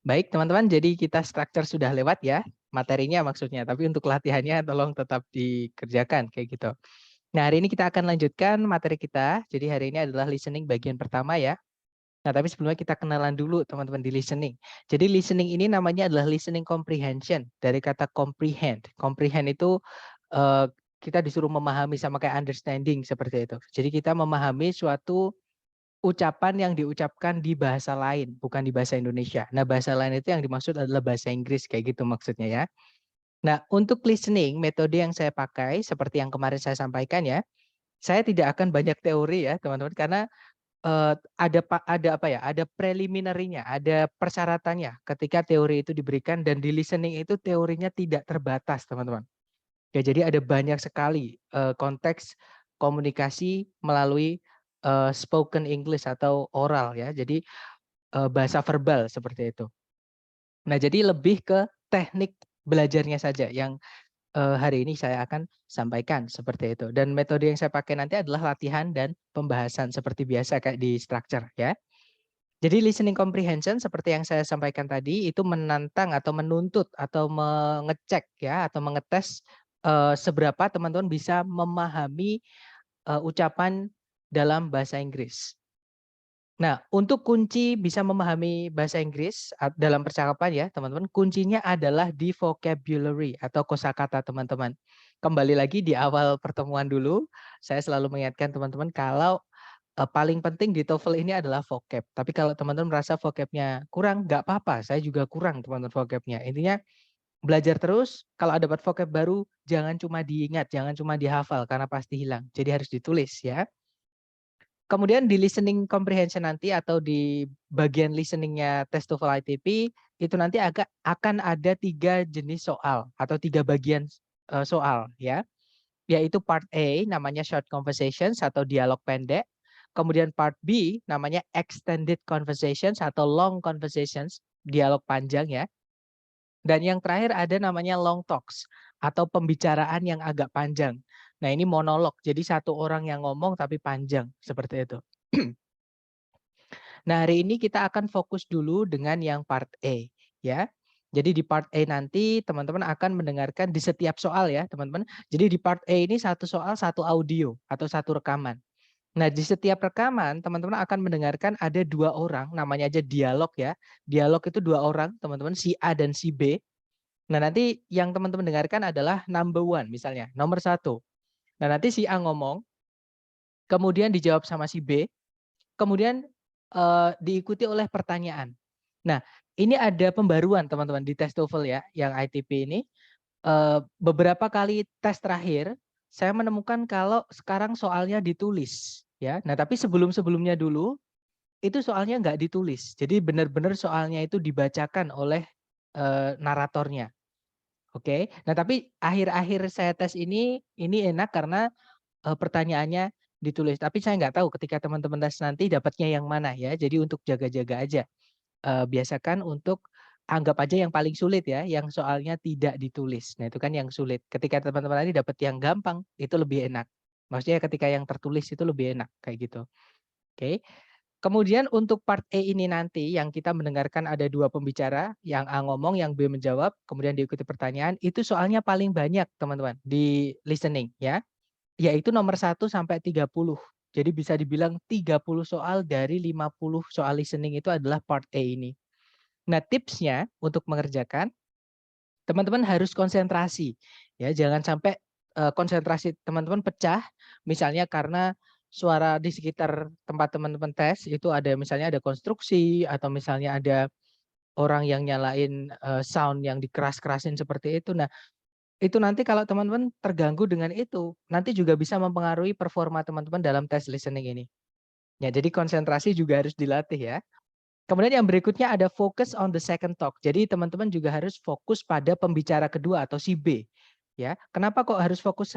Baik, teman-teman, jadi kita structure sudah lewat ya, materinya maksudnya, tapi untuk latihannya tolong tetap dikerjakan kayak gitu. Nah, hari ini kita akan lanjutkan materi kita. Jadi hari ini adalah listening bagian pertama ya. Nah, tapi sebelumnya kita kenalan dulu teman-teman di listening. Jadi listening ini namanya adalah listening comprehension dari kata comprehend. Comprehend itu kita disuruh memahami sama kayak understanding seperti itu. Jadi kita memahami suatu ucapan yang diucapkan di bahasa lain, bukan di bahasa Indonesia. Nah, bahasa lain itu yang dimaksud adalah bahasa Inggris, kayak gitu maksudnya ya. Nah, untuk listening, metode yang saya pakai, seperti yang kemarin saya sampaikan ya, saya tidak akan banyak teori ya, teman-teman, karena ada apa ya, ada preliminary-nya, ada persyaratannya ketika teori itu diberikan, dan di listening itu teorinya tidak terbatas, teman-teman. Ya, jadi ada banyak sekali konteks komunikasi melalui spoken English atau oral ya. Jadi bahasa verbal seperti itu. Nah, jadi lebih ke teknik belajarnya saja yang hari ini saya akan sampaikan seperti itu. Dan metode yang saya pakai nanti adalah latihan dan pembahasan seperti biasa kayak di structure ya. Jadi listening comprehension seperti yang saya sampaikan tadi itu menantang atau menuntut atau mengecek ya atau mengetes seberapa teman-teman bisa memahami ucapan dalam bahasa Inggris. Nah, untuk kunci bisa memahami bahasa Inggris dalam percakapan ya, teman-teman, kuncinya adalah di vocabulary atau kosakata teman-teman. Kembali lagi di awal pertemuan dulu, saya selalu mengingatkan teman-teman kalau paling penting di TOEFL ini adalah vocab. Tapi kalau teman-teman merasa vocabnya kurang, nggak apa-apa. Saya juga kurang teman-teman vocabnya. Intinya belajar terus. Kalau dapat vocab baru, jangan cuma diingat, jangan cuma dihafal karena pasti hilang. Jadi harus ditulis ya. Kemudian di listening comprehension nanti atau di bagian listeningnya tes TOEFL ITP itu nanti akan ada 3 jenis soal atau 3 bagian soal ya. Yaitu part A namanya short conversations atau dialog pendek. Kemudian part B namanya extended conversations atau long conversations, dialog panjang ya. Dan yang terakhir ada namanya long talks atau pembicaraan yang agak panjang. Nah, ini monolog. Jadi satu orang yang ngomong tapi panjang seperti itu. Nah, hari ini kita akan fokus dulu dengan yang part A ya. Jadi di part A nanti teman-teman akan mendengarkan di setiap soal ya, teman-teman. Jadi di part A ini satu soal, satu audio atau satu rekaman. Nah, di setiap rekaman teman-teman akan mendengarkan ada 2 orang, namanya aja dialog ya. Dialog itu 2 orang, teman-teman, si A dan si B. Nah, nanti yang teman-teman dengarkan adalah number one misalnya, nomor 1. Nah, nanti si A ngomong, kemudian dijawab sama si B, kemudian diikuti oleh pertanyaan. Nah, ini ada pembaruan teman-teman di tes TOEFL ya, yang ITP ini. Beberapa kali tes terakhir, saya menemukan kalau sekarang soalnya ditulis ya. Nah, tapi sebelum-sebelumnya dulu itu soalnya nggak ditulis. Jadi benar-benar soalnya itu dibacakan oleh naratornya. Oke. Nah, tapi akhir-akhir saya tes ini enak karena pertanyaannya ditulis. Tapi saya nggak tahu ketika teman-teman tes nanti dapatnya yang mana ya. Jadi untuk jaga-jaga aja. Biasakan untuk anggap aja yang paling sulit ya, yang soalnya tidak ditulis. Nah, itu kan yang sulit. Ketika teman-teman tadi dapat yang gampang, itu lebih enak. Maksudnya ketika yang tertulis itu lebih enak kayak gitu. Oke. Kemudian untuk part E ini nanti yang kita mendengarkan ada 2 pembicara, yang A ngomong, yang B menjawab, kemudian diikuti pertanyaan, itu soalnya paling banyak teman-teman di listening ya, yaitu nomor 1 sampai 30. Jadi bisa dibilang 30 soal dari 50 soal listening itu adalah part E ini. Nah, tipsnya untuk mengerjakan, teman-teman harus konsentrasi. Ya, jangan sampai konsentrasi teman-teman pecah, misalnya karena suara di sekitar tempat teman-teman tes itu ada misalnya ada konstruksi atau misalnya ada orang yang nyalain sound yang dikeras-kerasin seperti itu. Nah, itu nanti kalau teman-teman terganggu dengan itu, nanti juga bisa mempengaruhi performa teman-teman dalam tes listening ini. Ya, jadi konsentrasi juga harus dilatih ya. Kemudian yang berikutnya ada focus on the second talk. Jadi teman-teman juga harus fokus pada pembicara kedua atau si B. Ya, kenapa kok harus fokus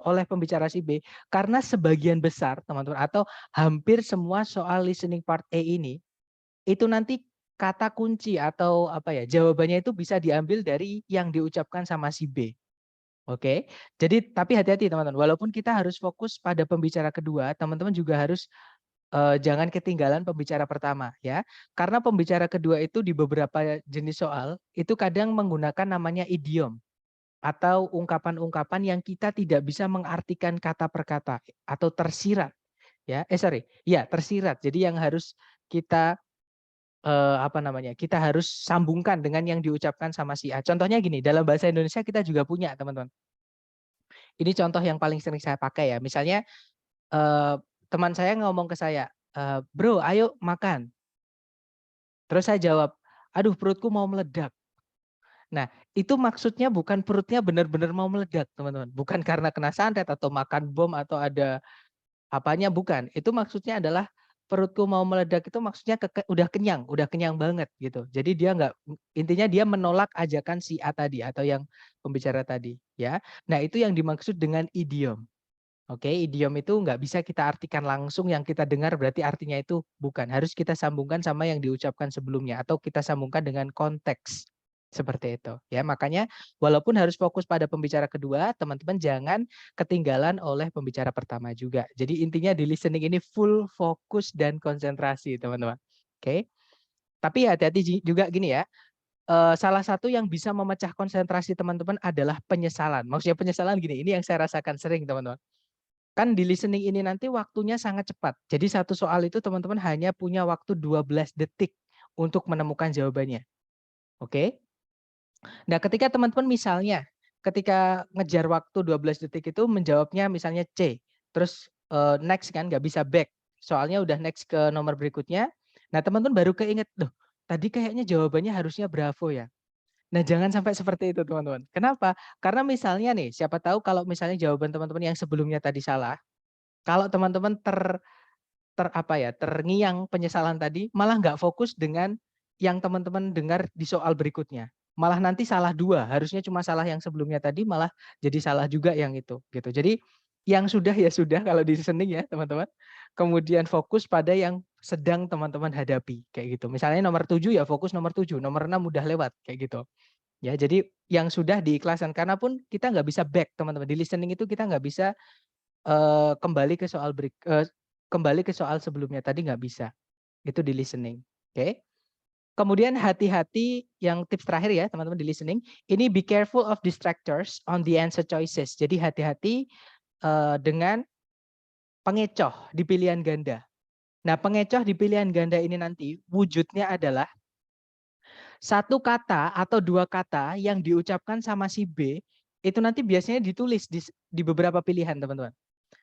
oleh pembicara si B? Karena sebagian besar teman-teman atau hampir semua soal listening part A ini itu nanti kata kunci atau apa ya jawabannya itu bisa diambil dari yang diucapkan sama si B. Oke, jadi tapi hati-hati teman-teman. Walaupun kita harus fokus pada pembicara kedua, teman-teman juga harus jangan ketinggalan pembicara pertama ya. Karena pembicara kedua itu di beberapa jenis soal itu kadang menggunakan namanya idiom atau ungkapan-ungkapan yang kita tidak bisa mengartikan kata per kata atau tersirat ya. Tersirat. Jadi yang harus kita kita harus sambungkan dengan yang diucapkan sama si A. Contohnya gini, dalam bahasa Indonesia kita juga punya, teman-teman. Ini contoh yang paling sering saya pakai ya. Misalnya teman saya ngomong ke saya, "Bro, ayo makan." Terus saya jawab, "Aduh, perutku mau meledak." Nah, itu maksudnya bukan perutnya benar-benar mau meledak, teman-teman. Bukan karena kena santet atau makan bom atau ada apanya, bukan. Itu maksudnya adalah perutku mau meledak itu maksudnya udah kenyang banget gitu. Jadi dia nggak, intinya dia menolak ajakan si A tadi atau yang pembicara tadi ya. Nah, itu yang dimaksud dengan idiom. Oke, idiom itu nggak bisa kita artikan langsung, yang kita dengar berarti artinya itu bukan. Harus kita sambungkan sama yang diucapkan sebelumnya atau kita sambungkan dengan konteks. Seperti itu ya. Makanya walaupun harus fokus pada pembicara kedua, teman-teman jangan ketinggalan oleh pembicara pertama juga. Jadi intinya di listening ini full fokus dan konsentrasi, teman-teman. Oke. Tapi hati-hati juga gini ya. Salah satu yang bisa memecah konsentrasi teman-teman adalah penyesalan. Maksudnya penyesalan gini, ini yang saya rasakan sering, teman-teman. Kan di listening ini nanti waktunya sangat cepat. Jadi satu soal itu teman-teman hanya punya waktu 12 detik untuk menemukan jawabannya. Oke? Nah, ketika teman-teman misalnya ketika ngejar waktu 12 detik itu menjawabnya misalnya C, terus next kan nggak bisa back. Soalnya udah next ke nomor berikutnya. Nah, teman-teman baru keinget, "Loh, tadi kayaknya jawabannya harusnya Bravo ya." Nah, jangan sampai seperti itu, teman-teman. Kenapa? Karena misalnya nih, siapa tahu kalau misalnya jawaban teman-teman yang sebelumnya tadi salah, kalau teman-teman terngiang penyesalan tadi, malah nggak fokus dengan yang teman-teman dengar di soal berikutnya. Malah nanti salah dua, harusnya cuma salah yang sebelumnya tadi, malah jadi salah juga yang itu, gitu. Jadi yang sudah ya sudah kalau di listening ya teman-teman. Kemudian fokus pada yang sedang teman-teman hadapi, kayak gitu. Misalnya nomor 7 ya fokus nomor 7, nomor 6 udah lewat, kayak gitu. Ya, jadi yang sudah diikhlaskan, karena pun kita nggak bisa back teman-teman. Di listening itu kita nggak bisa kembali ke kembali ke soal sebelumnya tadi, nggak bisa. Itu di listening. Oke. Kemudian hati-hati, yang tips terakhir ya teman-teman di listening, ini be careful of distractors on the answer choices. Jadi hati-hati dengan pengecoh di pilihan ganda. Nah, pengecoh di pilihan ganda ini nanti wujudnya adalah satu kata atau dua kata yang diucapkan sama si B itu nanti biasanya ditulis di beberapa pilihan, teman-teman.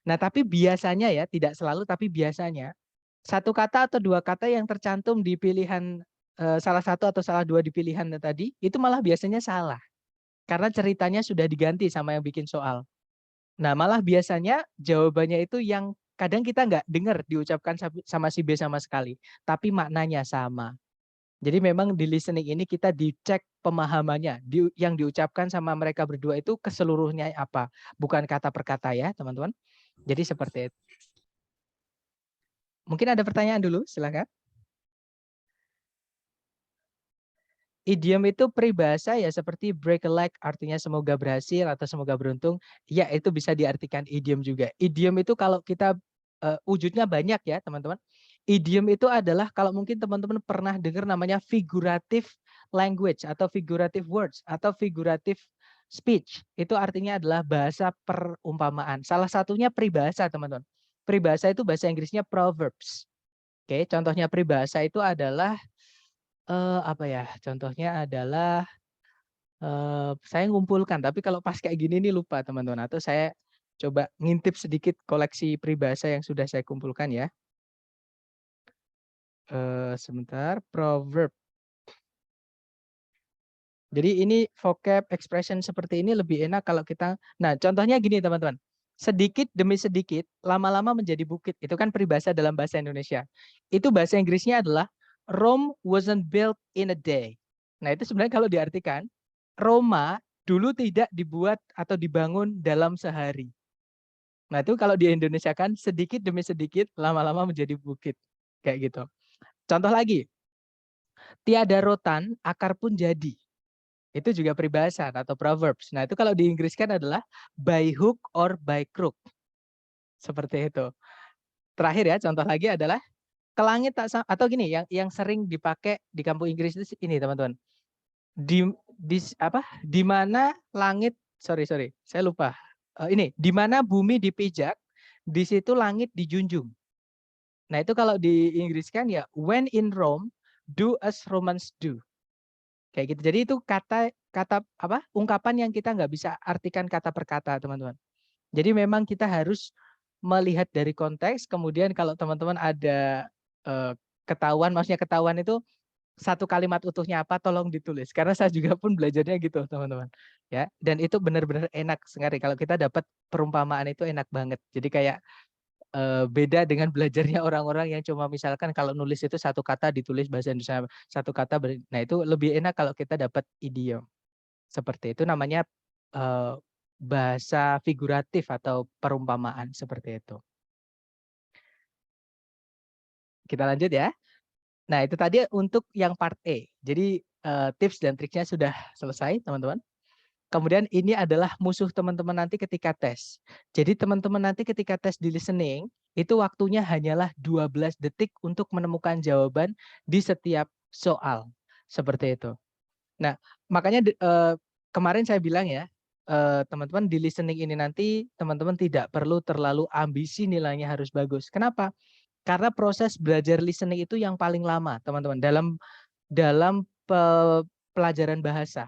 Nah, tapi biasanya ya, tidak selalu, tapi biasanya satu kata atau dua kata yang tercantum di pilihan salah satu atau salah dua di pilihan tadi, itu malah biasanya salah. Karena ceritanya sudah diganti sama yang bikin soal. Nah, malah biasanya jawabannya itu yang kadang kita nggak dengar diucapkan sama si B sama sekali, tapi maknanya sama. Jadi memang di listening ini kita dicek pemahamannya, yang diucapkan sama mereka berdua itu keseluruhnya apa, bukan kata per kata ya, teman-teman. Jadi seperti itu. Mungkin ada pertanyaan dulu, silakan. Idiom itu peribahasa ya, seperti break a leg artinya semoga berhasil atau semoga beruntung. Ya, itu bisa diartikan idiom juga. Idiom itu kalau kita wujudnya banyak ya, teman-teman. Idiom itu adalah kalau mungkin teman-teman pernah dengar namanya figurative language atau figurative words atau figurative speech. Itu artinya adalah bahasa perumpamaan. Salah satunya peribahasa, teman-teman. Peribahasa itu bahasa Inggrisnya proverbs. Oke, contohnya peribahasa itu adalah contohnya adalah, saya ngumpulkan, tapi kalau pas kayak gini nih lupa, teman-teman, atau saya coba ngintip sedikit koleksi peribahasa yang sudah saya kumpulkan ya. Sebentar, proverb. Jadi ini vocab expression seperti ini lebih enak kalau kita, nah contohnya gini teman-teman, sedikit demi sedikit lama-lama menjadi bukit, itu kan peribahasa dalam bahasa Indonesia. Itu bahasa Inggrisnya adalah Rome wasn't built in a day. Nah itu sebenarnya kalau diartikan, Roma dulu tidak dibuat atau dibangun dalam sehari. Nah itu kalau di Indonesia kan sedikit demi sedikit lama-lama menjadi bukit, kayak gitu. Contoh lagi, tiada rotan akar pun jadi. Itu juga peribahasa atau proverbs. Nah, itu kalau di Inggris kan adalah by hook or by crook. Seperti itu. terakhir ya, contoh lagi adalah ke langit tak atau gini yang sering dipakai di kampung Inggris itu ini teman-teman. Di mana langit sorry saya lupa. Ini di mana bumi dipijak, di situ langit dijunjung. Nah, itu kalau di Inggris kan ya when in Rome, do as Romans do. Kayak gitu. Jadi itu kata ungkapan yang kita nggak bisa artikan kata per kata, teman-teman. Jadi memang kita harus melihat dari konteks, kemudian kalau teman-teman ada maksudnya ketahuan itu satu kalimat utuhnya apa, tolong ditulis. Karena saya juga pun belajarnya gitu, teman-teman. Ya, dan itu benar-benar enak sekali kalau kita dapat perumpamaan itu enak banget. Jadi kayak beda dengan belajarnya orang-orang yang cuma misalkan kalau nulis itu satu kata ditulis bahasa Indonesia, satu kata nah itu lebih enak kalau kita dapat idiom. Seperti itu namanya bahasa figuratif atau perumpamaan seperti itu. Kita lanjut ya. Nah, itu tadi untuk yang part E. Jadi tips dan triknya sudah selesai, teman-teman. Kemudian ini adalah musuh teman-teman nanti ketika tes. Jadi teman-teman nanti ketika tes di listening, itu waktunya hanyalah 12 detik untuk menemukan jawaban di setiap soal. Seperti itu. Nah, makanya kemarin saya bilang ya, teman-teman di listening ini nanti teman-teman tidak perlu terlalu ambisi nilainya harus bagus. Kenapa? Karena proses belajar listening itu yang paling lama, teman-teman, dalam pelajaran bahasa.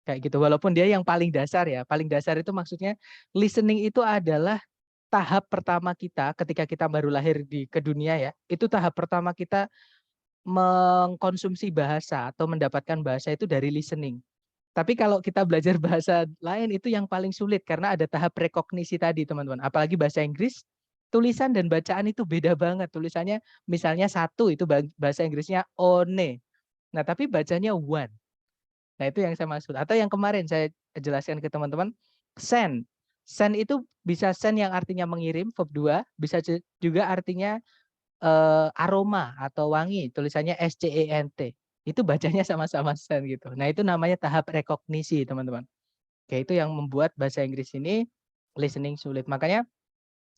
Kayak gitu. Walaupun dia yang paling dasar ya. Paling dasar itu maksudnya listening itu adalah tahap pertama kita ketika kita baru lahir ke dunia ya. Itu tahap pertama kita mengkonsumsi bahasa atau mendapatkan bahasa itu dari listening. Tapi kalau kita belajar bahasa lain itu yang paling sulit karena ada tahap rekognisi tadi, teman-teman. Apalagi bahasa Inggris, tulisan dan bacaan itu beda banget. Tulisannya misalnya satu itu bahasa Inggrisnya one. Nah, tapi bacanya one. Nah, itu yang saya maksud. Atau yang kemarin saya jelaskan ke teman-teman, send. Send itu bisa send yang artinya mengirim, verb 2, bisa juga artinya aroma atau wangi, tulisannya SCENT. Itu bacanya sama-sama send gitu. Nah, itu namanya tahap rekognisi, teman-teman. Kayak itu yang membuat bahasa Inggris ini listening sulit. Makanya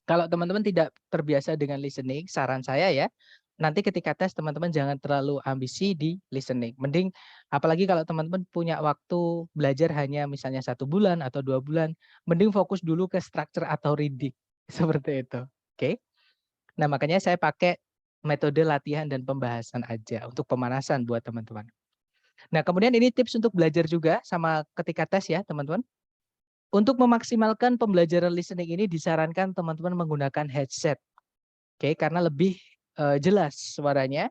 kalau teman-teman tidak terbiasa dengan listening, saran saya ya, nanti ketika tes teman-teman jangan terlalu ambisi di listening. Mending apalagi kalau teman-teman punya waktu belajar hanya misalnya 1 bulan atau 2 bulan, mending fokus dulu ke structure atau reading. Seperti itu. Oke. Nah, makanya saya pakai metode latihan dan pembahasan aja untuk pemanasan buat teman-teman. Nah, kemudian ini tips untuk belajar juga sama ketika tes ya, teman-teman. Untuk memaksimalkan pembelajaran listening ini disarankan teman-teman menggunakan headset. Oke, karena lebih jelas suaranya.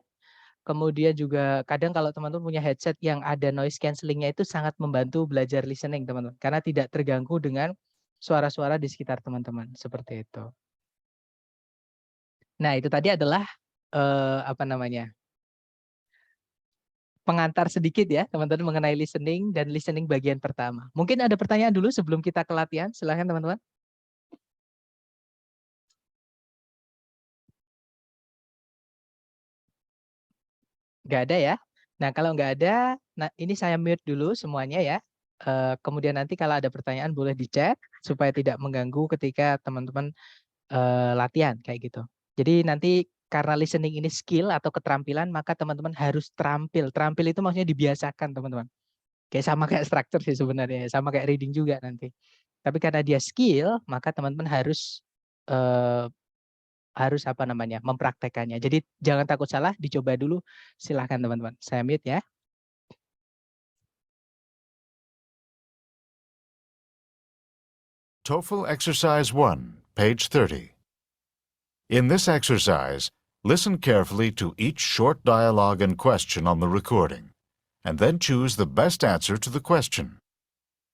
Kemudian juga kadang kalau teman-teman punya headset yang ada noise cancelling-nya itu sangat membantu belajar listening, teman-teman. Karena tidak terganggu dengan suara-suara di sekitar teman-teman. Seperti itu. Nah, itu tadi adalah pengantar sedikit ya, teman-teman mengenai listening dan listening bagian pertama. Mungkin ada pertanyaan dulu sebelum kita ke latihan. Silahkan teman-teman. Nggak ada ya? Nah, kalau nggak ada, nah ini saya mute dulu semuanya ya. Kemudian nanti kalau ada pertanyaan boleh di-chat supaya tidak mengganggu ketika teman-teman latihan kayak gitu. Jadi nanti karena listening ini skill atau keterampilan, maka teman-teman harus terampil. Terampil itu maksudnya dibiasakan, teman-teman. Kayak sama kayak structure sih sebenarnya, sama kayak reading juga nanti. Tapi karena dia skill, maka teman-teman harus mempraktekannya. Jadi jangan takut salah, dicoba dulu. Silahkan teman-teman. Saya mute ya. TOEFL Exercise 1, page 30. In this exercise, listen carefully to each short dialogue and question on the recording, and then choose the best answer to the question.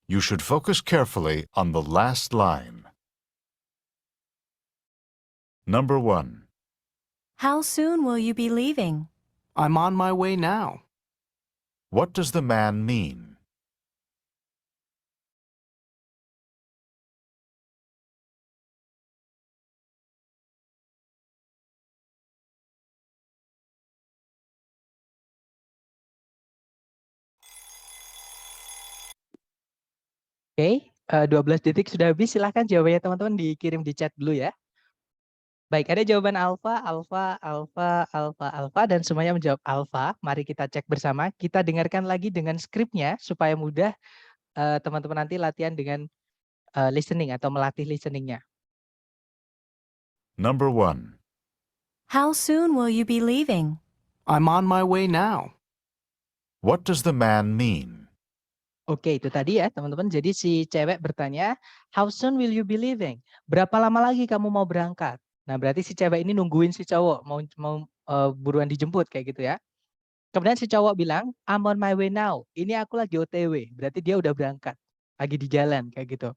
You should focus carefully on the last line. Number 1. How soon will you be leaving? I'm on my way now. What does the man mean? Oke, 12 detik sudah habis. Silahkan jawabannya teman-teman dikirim di chat dulu ya. Baik, ada jawaban alfa, alfa, alfa, alfa, alfa, dan semuanya menjawab alfa. Mari kita cek bersama. Kita dengarkan lagi dengan skripnya supaya mudah teman-teman nanti latihan dengan listening atau melatih listeningnya. Number 1. How soon will you be leaving? I'm on my way now. What does the man mean? Oke, itu tadi ya teman-teman. Jadi si cewek bertanya, how soon will you be leaving? Berapa lama lagi kamu mau berangkat? Nah, berarti si cewek ini nungguin si cowok mau buruan dijemput kayak gitu ya. Kemudian si cowok bilang, I'm on my way now. Ini aku lagi OTW. Berarti dia udah berangkat. Lagi di jalan kayak gitu.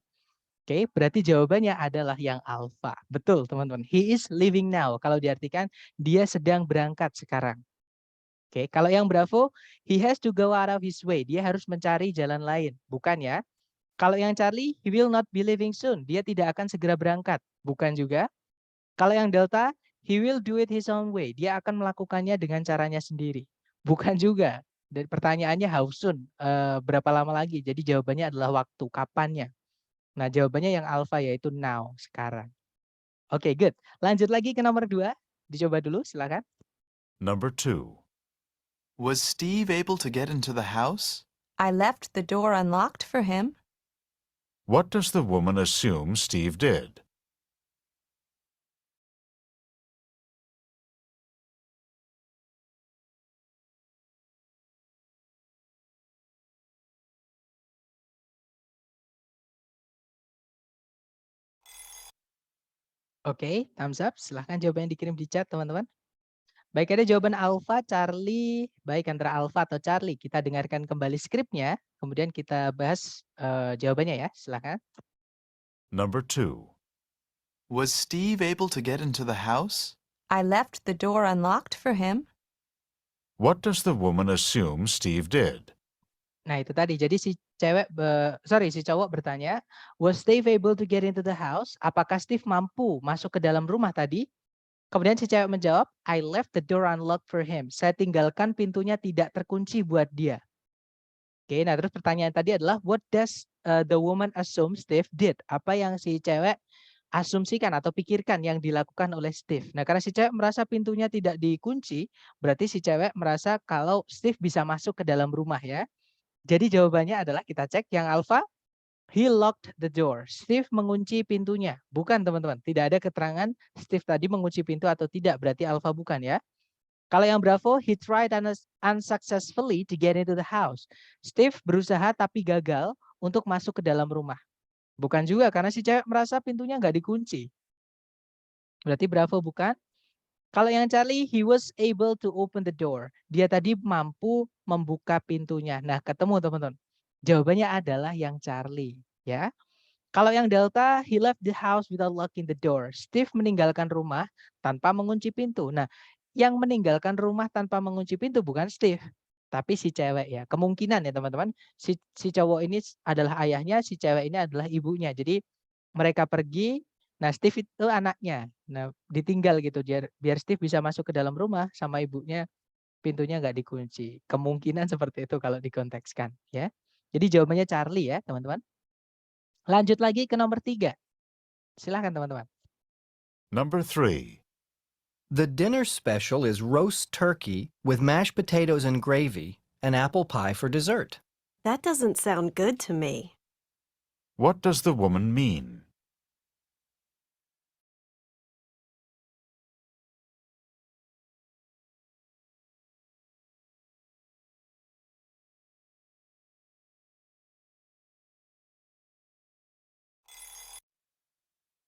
Oke, berarti jawabannya adalah yang alfa. Betul, teman-teman. He is leaving now. Kalau diartikan dia sedang berangkat sekarang. Oke, kalau yang bravo, he has to go out of his way. Dia harus mencari jalan lain. Bukan ya. Kalau yang Charlie, he will not be leaving soon. Dia tidak akan segera berangkat. Bukan juga. Kalau yang Delta, he will do it his own way. Dia akan melakukannya dengan caranya sendiri. Bukan juga. Dan pertanyaannya how soon, berapa lama lagi? Jadi jawabannya adalah waktu, kapannya. Nah, jawabannya yang alpha yaitu now, sekarang. Oke, good. Lanjut lagi ke nomor 2. Dicoba dulu, silakan. Number 2. Was Steve able to get into the house? I left the door unlocked for him. What does the woman assume Steve did? Oke, thumbs up. Silahkan jawabannya dikirim di chat, teman-teman. Baik, ada jawaban alpha, Charlie. Baik, antara alpha atau Charlie. Kita dengarkan kembali skripnya. Kemudian kita bahas jawabannya ya. Silahkan. Number 2. Was Steve able to get into the house? I left the door unlocked for him. What does the woman assume Steve did? Nah, itu tadi. Jadi si si cowok bertanya, was Steve able to get into the house? Apakah Steve mampu masuk ke dalam rumah tadi? Kemudian si cewek menjawab, I left the door unlocked for him. Saya tinggalkan pintunya tidak terkunci buat dia. Oke, nah terus pertanyaan tadi adalah, what does the woman assume Steve did? Apa yang si cewek asumsikan atau pikirkan yang dilakukan oleh Steve? Nah, karena si cewek merasa pintunya tidak dikunci, berarti si cewek merasa kalau Steve bisa masuk ke dalam rumah ya. Jadi jawabannya adalah kita cek yang alpha, he locked the door. Steve mengunci pintunya. Bukan teman-teman, tidak ada keterangan Steve tadi mengunci pintu atau tidak, berarti alpha bukan ya. Kalau yang bravo, he tried unsuccessfully to get into the house. Steve berusaha tapi gagal untuk masuk ke dalam rumah. Bukan juga, karena si cewek merasa pintunya nggak dikunci. Berarti bravo bukan. Kalau yang Charlie, he was able to open the door. Dia tadi mampu membuka pintunya. Nah, ketemu teman-teman. Jawabannya adalah yang Charlie, ya. Kalau yang Delta, he left the house without locking the door. Steve meninggalkan rumah tanpa mengunci pintu. Nah, yang meninggalkan rumah tanpa mengunci pintu bukan Steve, tapi si cewek ya. Kemungkinan ya teman-teman, si cowok ini adalah ayahnya, si cewek ini adalah ibunya. Jadi mereka pergi. Nah, Steve itu anaknya. Nah, ditinggal gitu biar Steve bisa masuk ke dalam rumah sama ibunya, pintunya nggak dikunci. Kemungkinan seperti itu kalau dikontekskan ya. Jadi jawabannya Charlie ya, teman-teman. Lanjut lagi ke nomor 3. Silahkan teman-teman. Number 3. The dinner special is roast turkey with mashed potatoes and gravy and apple pie for dessert. That doesn't sound good to me. What does the woman mean?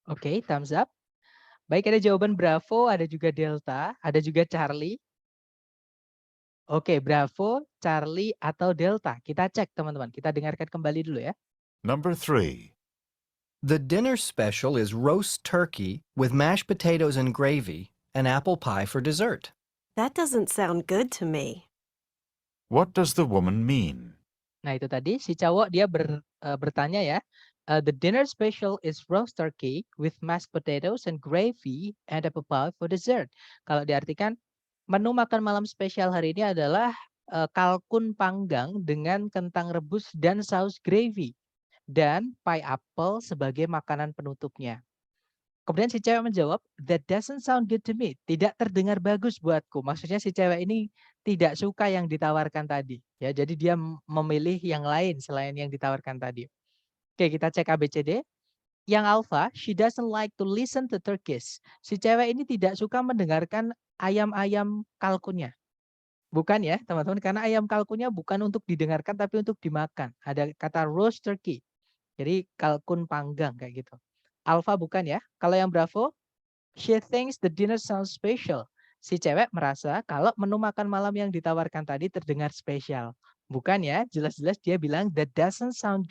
Oke, thumbs up. Baik, ada jawaban Bravo, ada juga Delta, ada juga Charlie. Oke, Bravo, Charlie, atau Delta. Kita cek teman-teman. Kita dengarkan kembali dulu ya. Number 3. The dinner special is roast turkey with mashed potatoes and gravy and apple pie for dessert. That doesn't sound good to me. What does the woman mean? Nah, itu tadi si cowok dia bertanya ya. The dinner special is roast turkey with mashed potatoes and gravy and apple pie for dessert. Kalau diartikan, menu makan malam spesial hari ini adalah kalkun panggang dengan kentang rebus dan saus gravy dan pie apple sebagai makanan penutupnya. Kemudian si cewek menjawab, that doesn't sound good to me. Tidak terdengar bagus buatku. Maksudnya si cewek ini tidak suka yang ditawarkan tadi. Ya, jadi dia memilih yang lain selain yang ditawarkan tadi. Oke, kita cek ABCD. Yang alpha, she doesn't like to listen to turkeys. Si cewek ini tidak suka mendengarkan ayam-ayam kalkunnya. Bukan ya, teman-teman, karena ayam kalkunnya bukan untuk didengarkan tapi untuk dimakan. Ada kata roast turkey. Jadi kalkun panggang kayak gitu. Alpha bukan ya. Kalau yang Bravo, she thinks the dinner sounds special. Si cewek merasa kalau menu makan malam yang ditawarkan tadi terdengar spesial. Bukan ya, jelas-jelas dia bilang that doesn't sound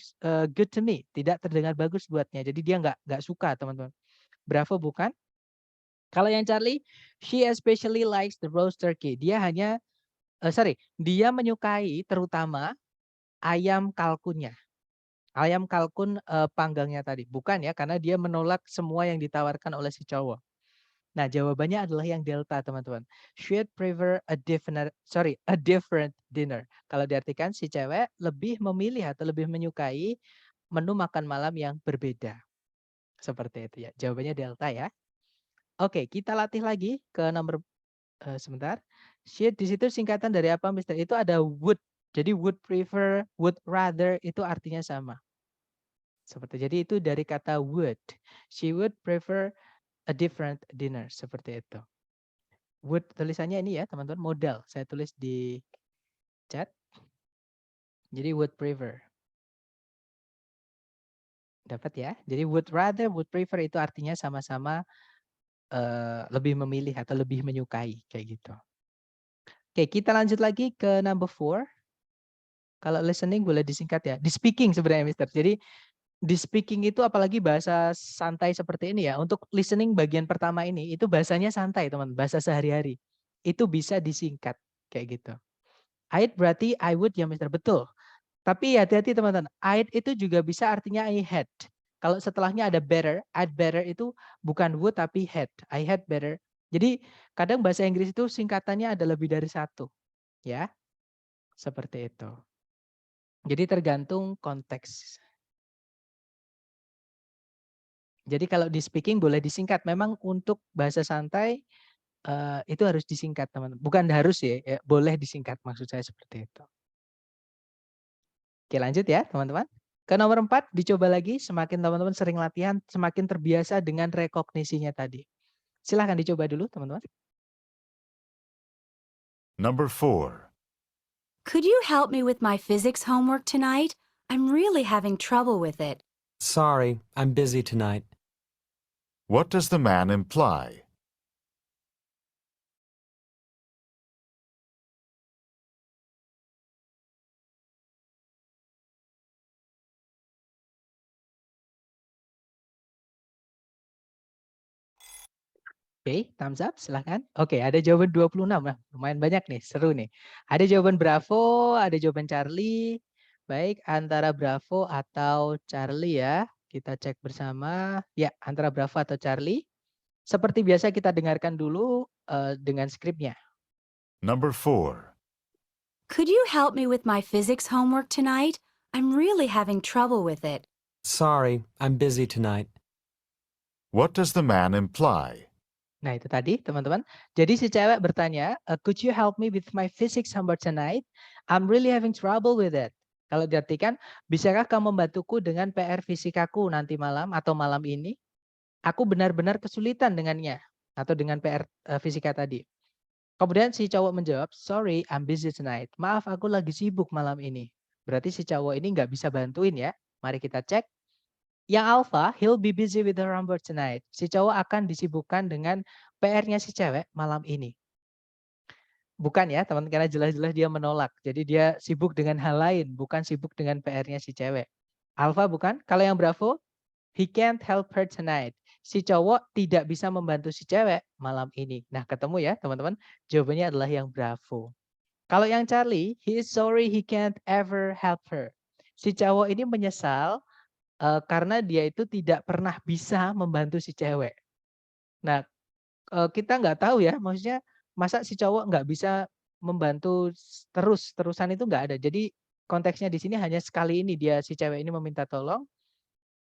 good to me. Tidak terdengar bagus buatnya. Jadi dia nggak suka, teman-teman. Bravo bukan. Kalau yang Charlie, she especially likes the roast turkey. Dia dia menyukai terutama ayam kalkunnya. Ayam kalkun panggangnya tadi. Bukan ya, karena dia menolak semua yang ditawarkan oleh si cowok. Nah, jawabannya adalah yang delta, teman-teman. Should prefer a different dinner. Kalau diartikan si cewek lebih memilih atau lebih menyukai menu makan malam yang berbeda. Seperti itu ya. Jawabannya delta ya. Oke, kita latih lagi ke nomor sebentar. Should di situ singkatan dari apa, Mister? Itu ada would. Jadi would prefer, would rather itu artinya sama. Seperti jadi itu dari kata would. She would prefer a different dinner, seperti itu. Would tulisannya ini ya, teman-teman, modal. Saya tulis di chat. Jadi would prefer. Dapat ya? Jadi would rather, would prefer itu artinya sama-sama lebih memilih atau lebih menyukai kayak gitu. Oke, kita lanjut lagi ke number 4. Kalau listening boleh disingkat ya. Di speaking sebenarnya, Mister. Jadi di speaking itu apalagi bahasa santai seperti ini ya. Untuk listening bagian pertama ini itu bahasanya santai, teman. Bahasa sehari-hari. Itu bisa disingkat kayak gitu. I'd berarti I would ya, Mister. Betul. Tapi hati-hati, teman-teman. I'd itu juga bisa artinya I had. Kalau setelahnya ada better, I'd better itu bukan would tapi had. I had better. Jadi kadang bahasa Inggris itu singkatannya ada lebih dari satu. Ya. Seperti itu. Jadi tergantung konteks. Jadi kalau di speaking boleh disingkat. Memang untuk bahasa santai itu harus disingkat, teman-teman. Bukan harus ya, boleh disingkat maksud saya seperti itu. Oke, lanjut ya, teman-teman. Ke nomor 4, dicoba lagi. Semakin teman-teman sering latihan, semakin terbiasa dengan rekognisinya tadi. Silahkan dicoba dulu, teman-teman. Number 4. Could you help me with my physics homework tonight? I'm really having trouble with it. Sorry, I'm busy tonight. What does the man imply? Oke, thumbs up, silahkan. Oke, ada jawaban 26. Nah, lumayan banyak nih, seru nih. Ada jawaban Bravo, ada jawaban Charlie. Baik, antara Bravo atau Charlie ya. Kita cek bersama. Ya, antara Bravo atau Charlie. Seperti biasa kita dengarkan dulu dengan skripnya. Number 4. Could you help me with my physics homework tonight? I'm really having trouble with it. Sorry, I'm busy tonight. What does the man imply? Nah, itu tadi, teman-teman. Jadi si cewek bertanya, could you help me with my physics homework tonight? I'm really having trouble with it. Kalau diartikan, bisakah kamu membantuku dengan PR fisikaku nanti malam atau malam ini? Aku benar-benar kesulitan dengannya. Atau dengan PR fisika tadi. Kemudian si cowok menjawab, sorry, I'm busy tonight. Maaf, aku lagi sibuk malam ini. Berarti si cowok ini nggak bisa bantuin ya. Mari kita cek. Yang alpha, he'll be busy with her homework tonight. Si cowok akan disibukkan dengan PR-nya si cewek malam ini. Bukan ya, teman, karena jelas-jelas dia menolak. Jadi dia sibuk dengan hal lain, bukan sibuk dengan PR-nya si cewek. Alpha bukan. Kalau yang Bravo, he can't help her tonight. Si cowok tidak bisa membantu si cewek malam ini. Nah, ketemu ya, teman-teman. Jawabannya adalah yang Bravo. Kalau yang Charlie, he is sorry he can't ever help her. Si cowok ini menyesal karena dia itu tidak pernah bisa membantu si cewek. Nah, kita nggak tahu ya, maksudnya masa si cowok nggak bisa membantu terusan itu nggak ada. Jadi konteksnya di sini hanya sekali ini dia si cewek ini meminta tolong.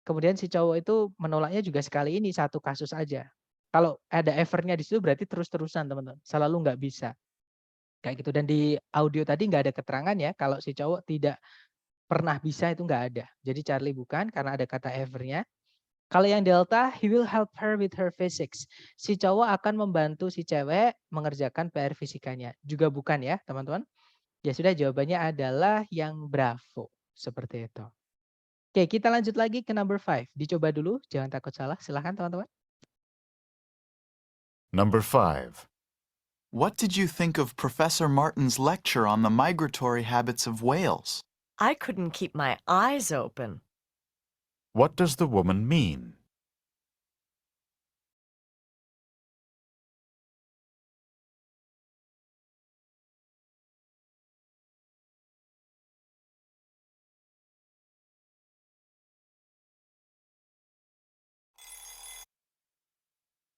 kemudian si cowok itu menolaknya juga sekali ini, satu kasus aja. Kalau ada ever-nya di situ berarti terus-terusan teman-teman, selalu nggak bisa. Kayak gitu, dan di audio tadi nggak ada keterangan ya, kalau si cowok tidak pernah bisa itu nggak ada. Jadi Charlie bukan karena ada kata ever-nya. Kalau yang delta, he will help her with her physics. Si cowok akan membantu si cewek mengerjakan PR fisikanya. Juga bukan ya teman-teman. Ya sudah, jawabannya adalah yang bravo. Seperti itu. Oke, kita lanjut lagi ke number 5. Dicoba dulu, jangan takut salah. Silahkan teman-teman. Number 5. What did you think of Professor Martin's lecture on the migratory habits of whales? I couldn't keep my eyes open. What does the woman mean?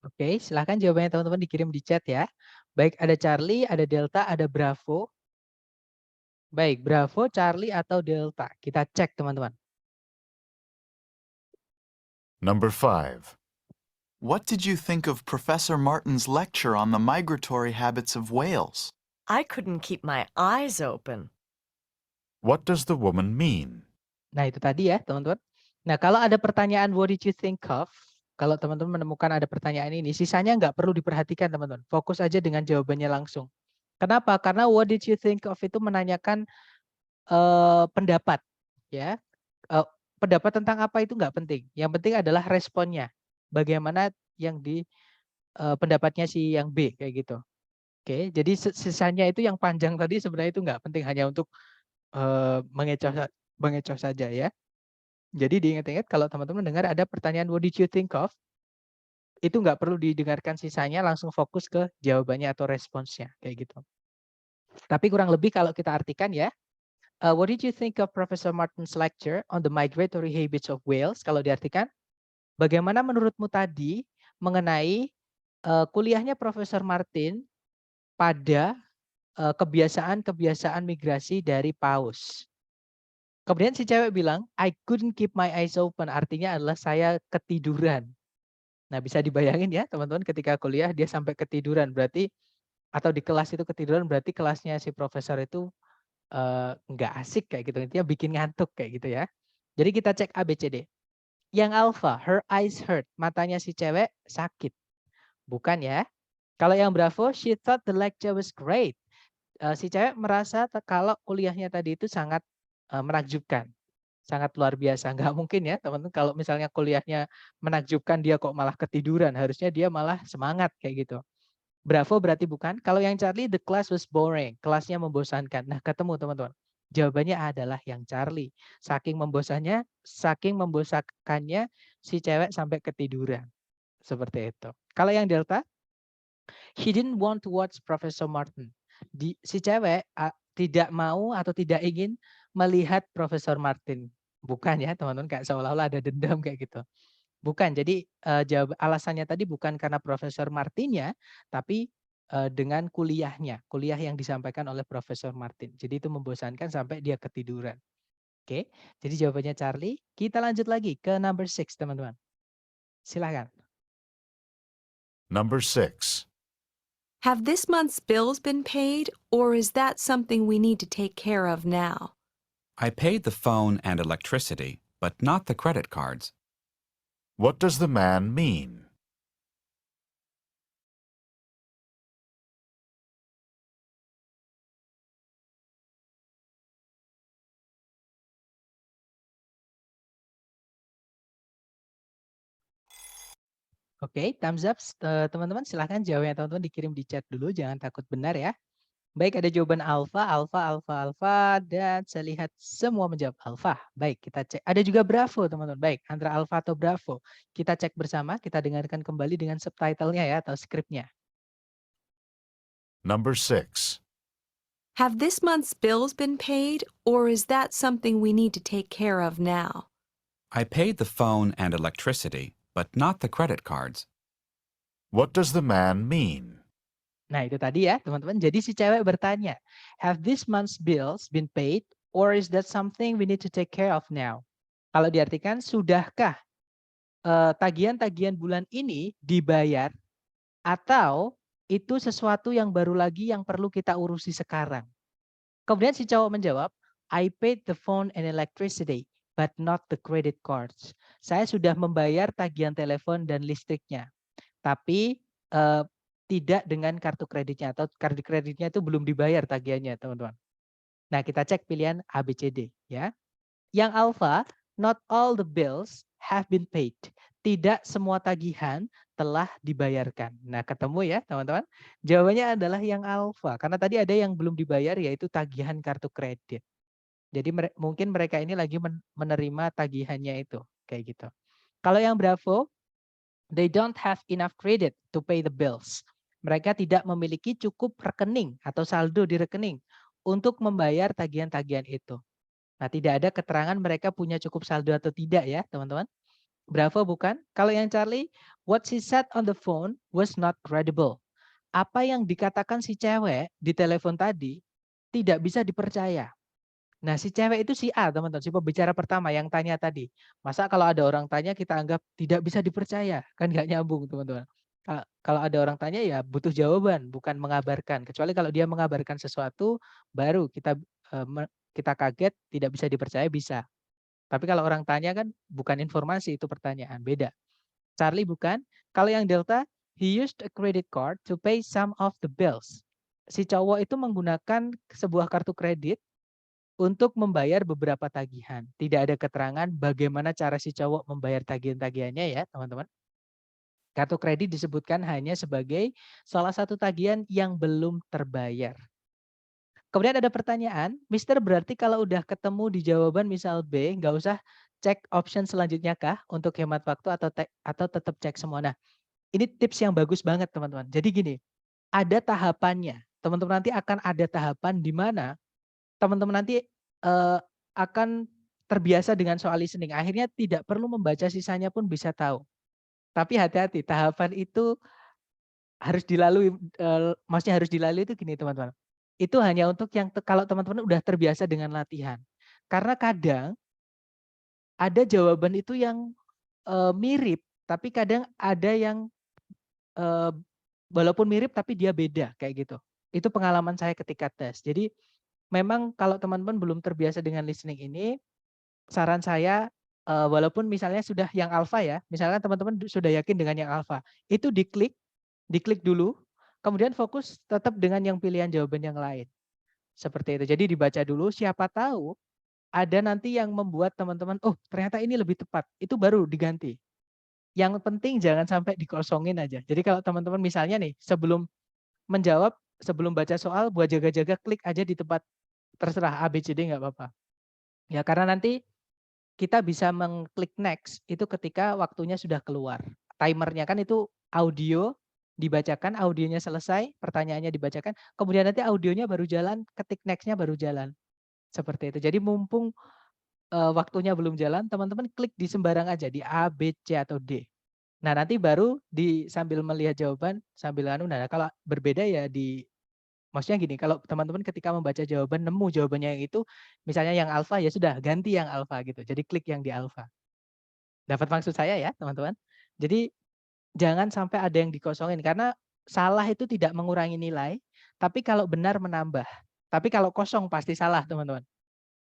Oke, silahkan jawabannya teman-teman dikirim di chat ya. Baik, ada Charlie, ada Delta, ada Bravo. Baik, Bravo, Charlie, atau Delta. Kita cek teman-teman. Number 5. What did you think of Professor Martin's lecture on the migratory habits of whales? I couldn't keep my eyes open. What does the woman mean? Nah, itu tadi ya teman-teman. Nah, kalau ada pertanyaan what did you think of? Kalau teman-teman menemukan ada pertanyaan ini, sisanya nggak perlu diperhatikan teman-teman. Fokus aja dengan jawabannya langsung. Kenapa? Karena what did you think of itu menanyakan pendapat. Ya, pendapat tentang apa itu nggak penting. Yang penting adalah responnya. Bagaimana yang di pendapatnya si yang B kayak gitu. Oke, jadi sisanya itu yang panjang tadi sebenarnya itu nggak penting, hanya untuk mengecoh saja ya. Jadi diingat-ingat kalau teman-teman dengar ada pertanyaan what did you think of, itu nggak perlu didengarkan sisanya, langsung fokus ke jawabannya atau responsnya kayak gitu. Tapi kurang lebih kalau kita artikan ya, what did you think of Professor Martin's lecture on the migratory habits of whales? Kalau diartikan, bagaimana menurutmu tadi mengenai kuliahnya Profesor Martin pada kebiasaan-kebiasaan migrasi dari paus? Kemudian si cewek bilang, I couldn't keep my eyes open. Artinya adalah saya ketiduran. Nah, bisa dibayangin ya teman-teman, ketika kuliah dia sampai ketiduran. Berarti, atau di kelas itu ketiduran, berarti kelasnya si profesor itu nggak asik kayak gitu. Intinya bikin ngantuk kayak gitu ya. Jadi kita cek A, B, C, D. Yang alpha, her eyes hurt. Matanya si cewek sakit. Bukan ya. Kalau yang bravo, she thought the lecture was great. Si cewek merasa kalau kuliahnya tadi itu sangat menakjubkan, sangat luar biasa. Nggak mungkin ya teman-teman kalau misalnya kuliahnya menakjubkan dia kok malah ketiduran, harusnya dia malah semangat kayak gitu. Bravo berarti bukan. Kalau yang Charlie, the class was boring, kelasnya membosankan. Nah, ketemu teman-teman, jawabannya adalah yang Charlie. Saking membosankannya si cewek sampai ketiduran, seperti itu. Kalau yang Delta, he didn't want to watch Professor Martin. Si cewek tidak mau atau tidak ingin melihat Profesor Martin. Bukan ya teman-teman, kayak seolah-olah ada dendam kayak gitu. Bukan, jadi alasannya tadi bukan karena Profesor Martinnya, tapi dengan kuliahnya. Kuliah yang disampaikan oleh Profesor Martin. Jadi itu membosankan sampai dia ketiduran. Oke, jadi jawabannya Charlie. Kita lanjut lagi ke number 6 teman-teman. Silakan. Number 6. Have this month's bills been paid, or is that something we need to take care of now? I paid the phone and electricity, but not the credit cards. What does the man mean? Oke, thumbs up teman-teman, silahkan jawabnya teman-teman dikirim di chat dulu, jangan takut benar ya. Baik, ada jawaban alfa, dan saya lihat semua menjawab alfa. Baik, kita cek. Ada juga bravo teman-teman. Baik, antara alfa atau bravo. Kita cek bersama, kita dengarkan kembali dengan subtitlenya ya atau skripnya. Number 6. Have this month's bills been paid, or is that something we need to take care of now? I paid the phone and electricity, but not the credit cards. What does the man mean? Nah, itu tadi ya, teman-teman. Jadi si cewek bertanya, have this month's bills been paid, or is that something we need to take care of now? Kalau diartikan, sudahkah tagihan-tagihan bulan ini dibayar atau itu sesuatu yang baru lagi yang perlu kita urusi sekarang? Kemudian si cowok menjawab, I paid the phone and electricity, but not the credit cards. Saya sudah membayar tagihan telepon dan listriknya, tapi tidak dengan kartu kreditnya atau kartu kreditnya itu belum dibayar tagihannya, teman-teman. Nah, kita cek pilihan A, B, C, D ya. Yang alpha, not all the bills have been paid. Tidak semua tagihan telah dibayarkan. Nah, ketemu ya teman-teman. Jawabannya adalah yang alpha. Karena tadi ada yang belum dibayar yaitu tagihan kartu kredit. Jadi mungkin mereka ini lagi menerima tagihannya itu. Kayak gitu. Kalau yang bravo, they don't have enough credit to pay the bills. Mereka tidak memiliki cukup rekening atau saldo di rekening untuk membayar tagihan-tagihan itu. Nah, tidak ada keterangan mereka punya cukup saldo atau tidak ya, teman-teman. Bravo bukan? Kalau yang Charlie, what she said on the phone was not credible. Apa yang dikatakan si cewek di telepon tadi tidak bisa dipercaya. Nah, si cewek itu si A, teman-teman, si pembicara pertama yang tanya tadi. Masa kalau ada orang tanya kita anggap tidak bisa dipercaya? Kan nggak nyambung, teman-teman. Kalau ada orang tanya ya butuh jawaban, bukan mengabarkan. Kecuali kalau dia mengabarkan sesuatu, baru kita kaget, tidak bisa dipercaya, bisa. Tapi kalau orang tanya kan bukan informasi, itu pertanyaan, beda. Charlie bukan. Kalau yang Delta, he used a credit card to pay some of the bills. Si cowok itu menggunakan sebuah kartu kredit untuk membayar beberapa tagihan. Tidak ada keterangan bagaimana cara si cowok membayar tagihan-tagihannya ya, teman-teman. Kartu kredit disebutkan hanya sebagai salah satu tagihan yang belum terbayar. Kemudian ada pertanyaan, Mister berarti kalau udah ketemu di jawaban misal B, nggak usah cek option selanjutnya kah untuk hemat waktu atau tetap cek semua. Nah, ini tips yang bagus banget teman-teman. Jadi gini, ada tahapannya. Teman-teman nanti akan ada tahapan di mana teman-teman nanti akan terbiasa dengan soal listening. Akhirnya tidak perlu membaca sisanya pun bisa tahu. Tapi hati-hati, tahapan itu harus dilalui, maksudnya harus dilalui itu gini teman-teman. Itu hanya untuk yang kalau teman-teman udah terbiasa dengan latihan. Karena kadang ada jawaban itu yang mirip, tapi kadang ada yang walaupun mirip tapi dia beda kayak gitu. Itu pengalaman saya ketika tes. Jadi memang kalau teman-teman belum terbiasa dengan listening ini, saran saya walaupun misalnya sudah yang alfa ya, misalnya teman-teman sudah yakin dengan yang alfa, itu diklik dulu, kemudian fokus tetap dengan yang pilihan jawaban yang lain. Seperti itu. Jadi dibaca dulu, siapa tahu ada nanti yang membuat teman-teman, oh ternyata ini lebih tepat. Itu baru diganti. Yang penting jangan sampai dikosongin aja. Jadi kalau teman-teman misalnya nih, sebelum menjawab, sebelum baca soal, buat jaga-jaga klik aja di tempat terserah A, B, C, D nggak apa-apa. Ya karena nanti kita bisa mengklik next itu ketika waktunya sudah keluar. Timernya kan itu audio, dibacakan, audionya selesai, pertanyaannya dibacakan, kemudian nanti audionya baru jalan, ketik next-nya baru jalan. Seperti itu. Jadi mumpung waktunya belum jalan, teman-teman klik di sembarang aja, di A, B, C, atau D. Nah nanti baru sambil melihat jawaban, sambil nah kalau berbeda ya maksudnya gini, kalau teman-teman ketika membaca jawaban, nemu jawabannya yang itu, misalnya yang alfa, ya sudah ganti yang alfa gitu. Jadi klik yang di alfa. Dapat maksud saya ya teman-teman? Jadi jangan sampai ada yang dikosongin karena salah itu tidak mengurangi nilai, tapi kalau benar menambah. Tapi kalau kosong pasti salah, teman-teman.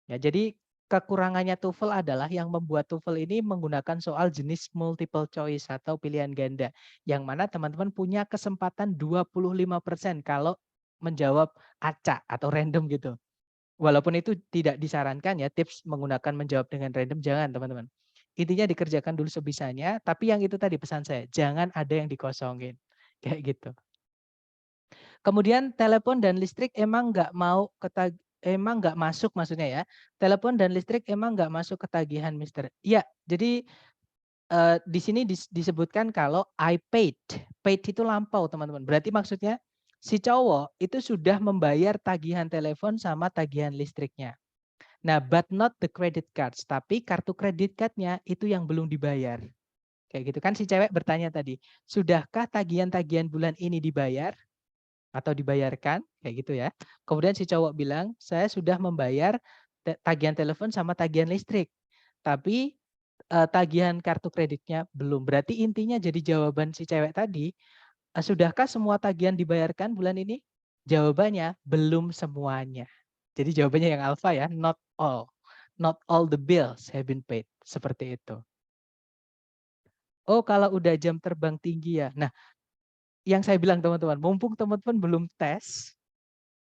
Ya, jadi kekurangannya TOEFL adalah yang membuat TOEFL ini menggunakan soal jenis multiple choice atau pilihan ganda. Yang mana teman-teman punya kesempatan 25% kalau menjawab acak atau random gitu. Walaupun itu tidak disarankan ya, tips menggunakan menjawab dengan random, jangan teman-teman. Intinya dikerjakan dulu sebisanya, tapi yang itu tadi pesan saya, jangan ada yang dikosongin. Kayak gitu. Kemudian telepon dan listrik emang emang nggak masuk maksudnya ya. Telepon dan listrik emang nggak masuk ketagihan Mister. Iya, jadi di sini disebutkan kalau I paid. Paid itu lampau teman-teman. Berarti maksudnya si cowok itu sudah membayar tagihan telepon sama tagihan listriknya. Nah, but not the credit cards. Tapi kartu kredit cardnya itu yang belum dibayar. Kayak gitu kan si cewek bertanya tadi, sudahkah tagihan-tagihan bulan ini dibayar? Atau dibayarkan, kayak gitu ya. Kemudian si cowok bilang, saya sudah membayar tagihan telepon sama tagihan listrik. Tapi tagihan kartu kreditnya belum. Berarti intinya jadi jawaban si cewek tadi, sudahkah semua tagihan dibayarkan bulan ini? Jawabannya belum semuanya. Jadi jawabannya yang alfa ya, not all. Not all the bills have been paid. Seperti itu. Oh, kalau udah jam terbang tinggi ya. Nah, yang saya bilang teman-teman, mumpung teman-teman belum tes,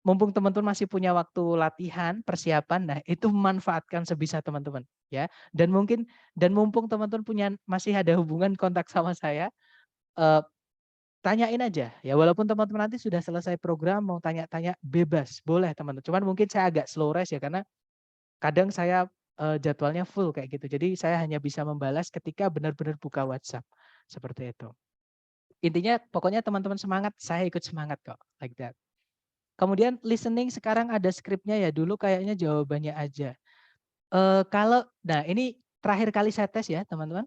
mumpung teman-teman masih punya waktu latihan, persiapan, nah itu manfaatkan sebisa teman-teman ya. Dan mumpung teman-teman masih ada hubungan kontak sama saya, tanyain aja ya, walaupun teman-teman nanti sudah selesai program mau tanya-tanya bebas, boleh teman-teman. Cuman mungkin saya agak slow res ya karena kadang saya jadwalnya full kayak gitu. Jadi saya hanya bisa membalas ketika benar-benar buka WhatsApp. Seperti itu. Intinya pokoknya teman-teman semangat, saya ikut semangat kok, like that. Kemudian listening sekarang ada skripnya ya, dulu kayaknya jawabannya aja. Nah ini terakhir kali saya tes ya teman-teman.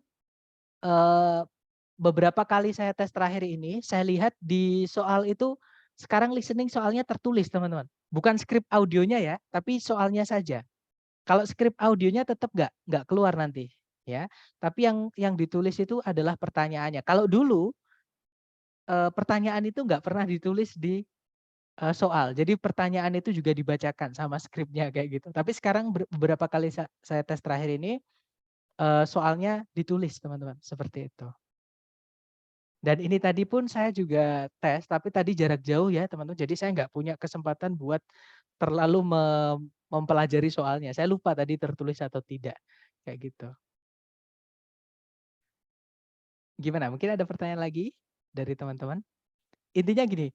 Beberapa kali saya tes terakhir ini, saya lihat di soal itu sekarang listening soalnya tertulis teman-teman. Bukan skrip audionya ya, tapi soalnya saja. Kalau skrip audionya tetap nggak keluar nanti ya. Tapi yang ditulis itu adalah pertanyaannya. Kalau dulu pertanyaan itu nggak pernah ditulis di soal. Jadi pertanyaan itu juga dibacakan sama skripnya kayak gitu. Tapi sekarang beberapa kali saya tes terakhir ini soalnya ditulis teman-teman seperti itu. Dan ini tadi pun saya juga tes, tapi tadi jarak jauh ya teman-teman. Jadi saya nggak punya kesempatan buat terlalu mempelajari soalnya. Saya lupa tadi tertulis atau tidak. Kayak gitu. Gimana? Mungkin ada pertanyaan lagi dari teman-teman? Intinya gini,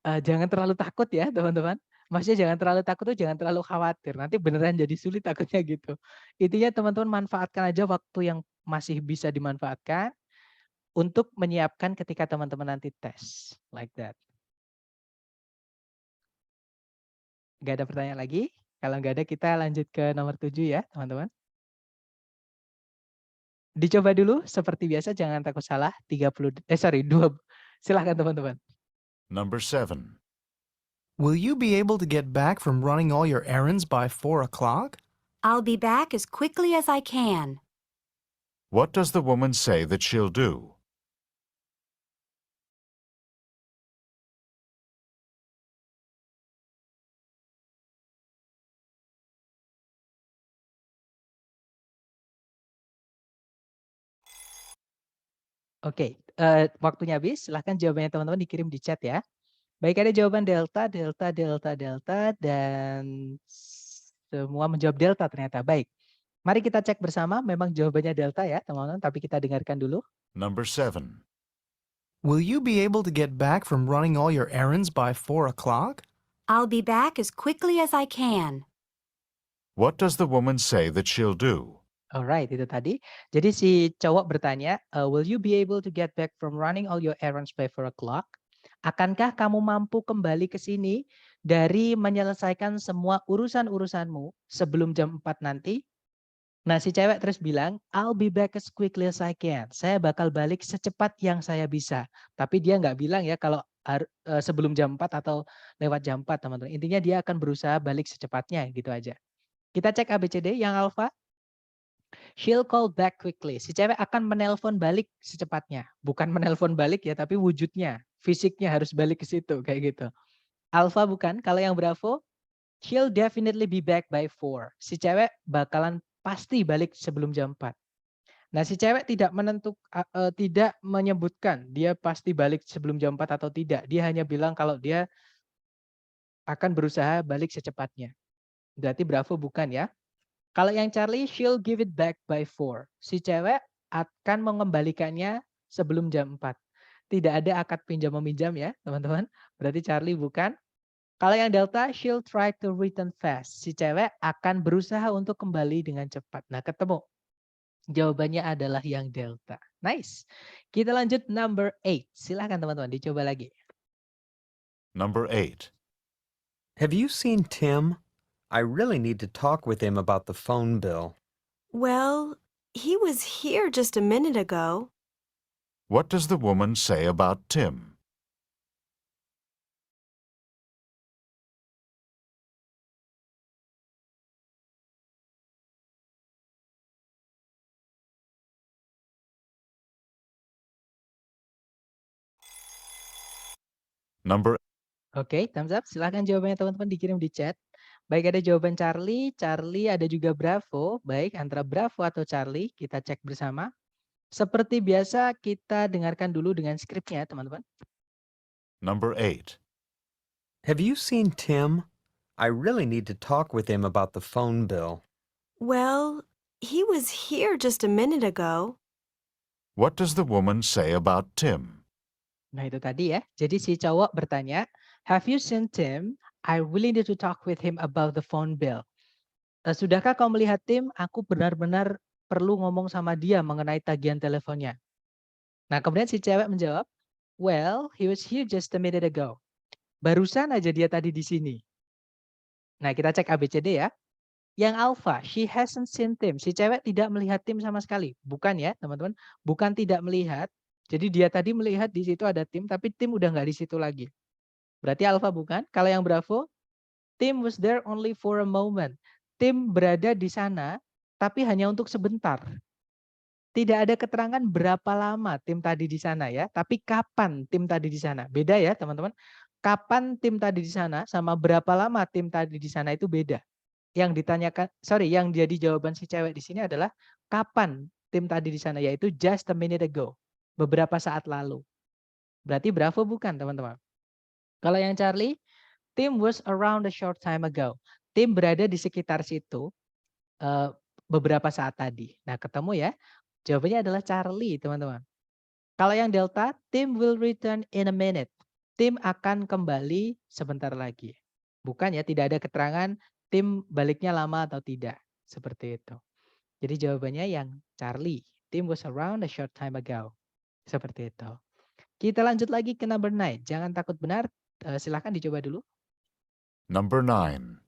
jangan terlalu takut ya teman-teman. Maksudnya jangan terlalu takut tuh jangan terlalu khawatir. Nanti beneran jadi sulit takutnya gitu. Intinya teman-teman manfaatkan aja waktu yang masih bisa dimanfaatkan untuk menyiapkan ketika teman-teman nanti tes. Like that. Nggak ada pertanyaan lagi? Kalau nggak ada kita lanjut ke nomor 7 ya teman-teman. Dicoba dulu seperti biasa jangan takut salah. 2. Silahkan teman-teman. Number 7. Will you be able to get back from running all your errands by 4 o'clock? I'll be back as quickly as I can. What does the woman say that she'll do? Oke, waktunya habis. Silahkan jawabannya teman-teman dikirim di chat ya. Baik, ada jawaban delta, delta, delta, delta, dan semua menjawab delta ternyata. Baik, mari kita cek bersama. Memang jawabannya delta ya teman-teman, tapi kita dengarkan dulu. Number 7. Will you be able to get back from running all your errands by 4 o'clock? I'll be back as quickly as I can. What does the woman say that she'll do? Alright, itu tadi. Jadi si cowok bertanya, will you be able to get back from running all your errands by 4 o'clock? Akankah kamu mampu kembali ke sini dari menyelesaikan semua urusan-urusanmu sebelum jam 4 nanti? Nah, si cewek terus bilang, I'll be back as quickly as I can. Saya bakal balik secepat yang saya bisa. Tapi dia nggak bilang ya kalau sebelum jam 4 atau lewat jam 4, teman-teman. Intinya dia akan berusaha balik secepatnya, gitu aja. Kita cek ABCD yang alfa. She'll call back quickly. Si cewek akan menelpon balik secepatnya. Bukan menelpon balik ya, tapi wujudnya, fisiknya harus balik ke situ kayak gitu. Alpha bukan. Kalau yang Bravo, she'll definitely be back by 4. Si cewek bakalan pasti balik sebelum jam 4. Nah, si cewek tidak tidak menyebutkan dia pasti balik sebelum jam 4 atau tidak. Dia hanya bilang kalau dia akan berusaha balik secepatnya. Berarti Bravo bukan ya. Kalau yang Charlie, she'll give it back by 4. Si cewek akan mengembalikannya sebelum jam 4. Tidak ada akad pinjam meminjam ya, teman-teman. Berarti Charlie bukan. Kalau yang Delta, she'll try to return fast. Si cewek akan berusaha untuk kembali dengan cepat. Nah, ketemu. Jawabannya adalah yang Delta. Nice. Kita lanjut number 8. Silahkan teman-teman, dicoba lagi. Number 8. Have you seen Tim? I really need to talk with him about the phone bill. Well, he was here just a minute ago. What does the woman say about Tim? Number Oke, thumbs up. Silahkan jawabannya teman-teman dikirim di chat. Baik, ada jawaban Charlie, ada juga Bravo. Baik, antara Bravo atau Charlie, kita cek bersama. Seperti biasa, kita dengarkan dulu dengan skripnya, teman-teman. Number 8. Have you seen Tim? I really need to talk with him about the phone bill. Well, he was here just a minute ago. What does the woman say about Tim? Nah, itu tadi ya. Jadi si cowok bertanya, "Have you seen Tim? I really need to talk with him about the phone bill." Sudahkah kau melihat Tim? Aku benar-benar perlu ngomong sama dia mengenai tagihan teleponnya. Nah, kemudian si cewek menjawab, "Well, he was here just a minute ago." Barusan aja dia tadi di sini. Nah, kita cek ABCD ya. Yang alpha, she hasn't seen Tim. Si cewek tidak melihat Tim sama sekali. Bukan ya, teman-teman. Bukan tidak melihat. Jadi dia tadi melihat di situ ada Tim, tapi Tim udah nggak di situ lagi. Berarti alpha bukan. Kalau yang Bravo, Tim was there only for a moment. Tim berada di sana, tapi hanya untuk sebentar. Tidak ada keterangan berapa lama Tim tadi di sana ya, tapi kapan Tim tadi di sana. Beda ya, teman-teman. Kapan Tim tadi di sana sama berapa lama Tim tadi di sana itu beda. Yang ditanyakan, yang jadi jawaban si cewek di sini adalah kapan Tim tadi di sana, yaitu just a minute ago. Beberapa saat lalu. Berarti Bravo bukan, teman-teman. Kalau yang Charlie, Tim was around a short time ago. Tim berada di sekitar situ beberapa saat tadi. Nah, ketemu ya. Jawabannya adalah Charlie, teman-teman. Kalau yang Delta, Tim will return in a minute. Tim akan kembali sebentar lagi. Bukan ya, tidak ada keterangan Tim baliknya lama atau tidak. Seperti itu. Jadi jawabannya yang Charlie. Tim was around a short time ago. Seperti itu. Kita lanjut lagi ke number 9. Jangan takut benar. Silahkan dicoba dulu. Number 9.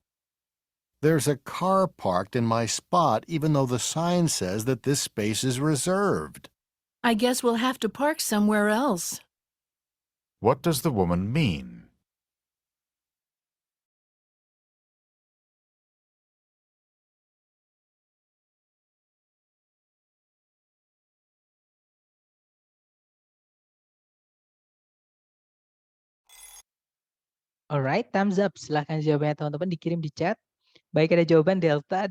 There's a car parked in my spot even though the sign says that this space is reserved. I guess we'll have to park somewhere else. What does the woman mean? Alright, thumbs up. Silahkan jawabannya teman-teman dikirim di chat. Baik, ada jawaban Delta,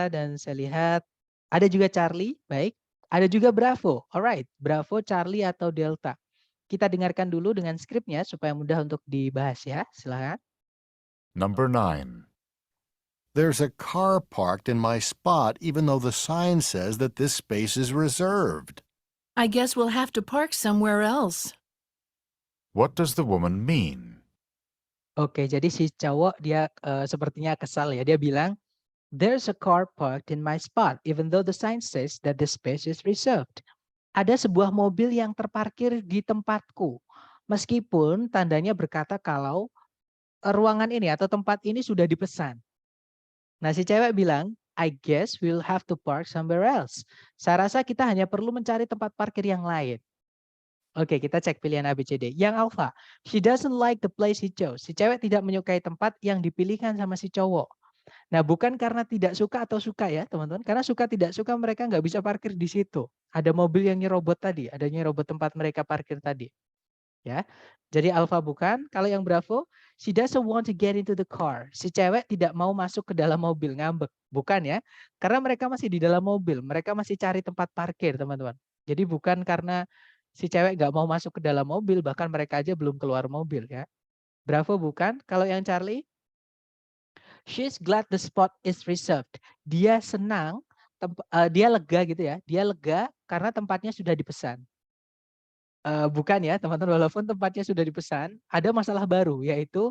dan saya lihat ada juga Charlie. Baik, ada juga Bravo. Alright, Bravo, Charlie atau Delta. Kita dengarkan dulu dengan skripnya supaya mudah untuk dibahas ya. Silahkan. Number 9. There's a car parked in my spot even though the sign says that this space is reserved. I guess we'll have to park somewhere else. What does the woman mean? Oke, jadi si cowok dia sepertinya kesal ya. Dia bilang, "There's a car parked in my spot even though the sign says that the space is reserved." Ada sebuah mobil yang terparkir di tempatku. Meskipun tandanya berkata kalau ruangan ini atau tempat ini sudah dipesan. Nah, si cewek bilang, "I guess we'll have to park somewhere else." Saya rasa kita hanya perlu mencari tempat parkir yang lain. Oke, kita cek pilihan ABCD. Yang alpha, she doesn't like the place he chose. Si cewek tidak menyukai tempat yang dipilihkan sama si cowok. Nah, bukan karena tidak suka atau suka ya, teman-teman. Karena suka tidak suka mereka nggak bisa parkir di situ. Ada mobil yang nyerobot tadi, ada nyerobot tempat mereka parkir tadi. Ya. Jadi alpha bukan. Kalau yang Bravo, she doesn't want to get into the car. Si cewek tidak mau masuk ke dalam mobil, ngambek. Bukan ya. Karena mereka masih di dalam mobil, mereka masih cari tempat parkir, teman-teman. Jadi bukan karena si cewek nggak mau masuk ke dalam mobil, bahkan mereka aja belum keluar mobil ya. Bravo bukan. Kalau yang Charlie, she's glad the spot is reserved. Dia senang, dia lega gitu ya. Dia lega karena tempatnya sudah dipesan. Bukan ya teman-teman, walaupun tempatnya sudah dipesan, ada masalah baru yaitu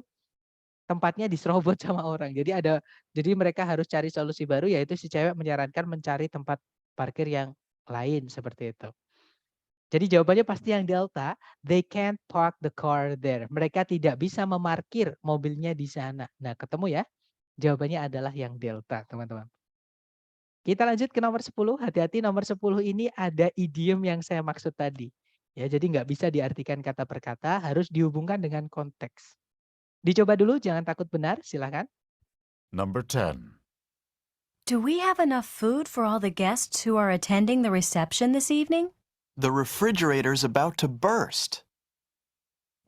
tempatnya diserobot sama orang. Jadi mereka harus cari solusi baru, yaitu si cewek menyarankan mencari tempat parkir yang lain seperti itu. Jadi jawabannya pasti yang Delta, they can't park the car there. Mereka tidak bisa memarkir mobilnya di sana. Nah, ketemu ya? Jawabannya adalah yang Delta, teman-teman. Kita lanjut ke nomor 10. Hati-hati, nomor 10 ini ada idiom yang saya maksud tadi. Ya, jadi nggak bisa diartikan kata per kata, harus dihubungkan dengan konteks. Dicoba dulu, jangan takut benar, silakan. Number 10. Do we have enough food for all the guests who are attending the reception this evening? The refrigerator's about to burst.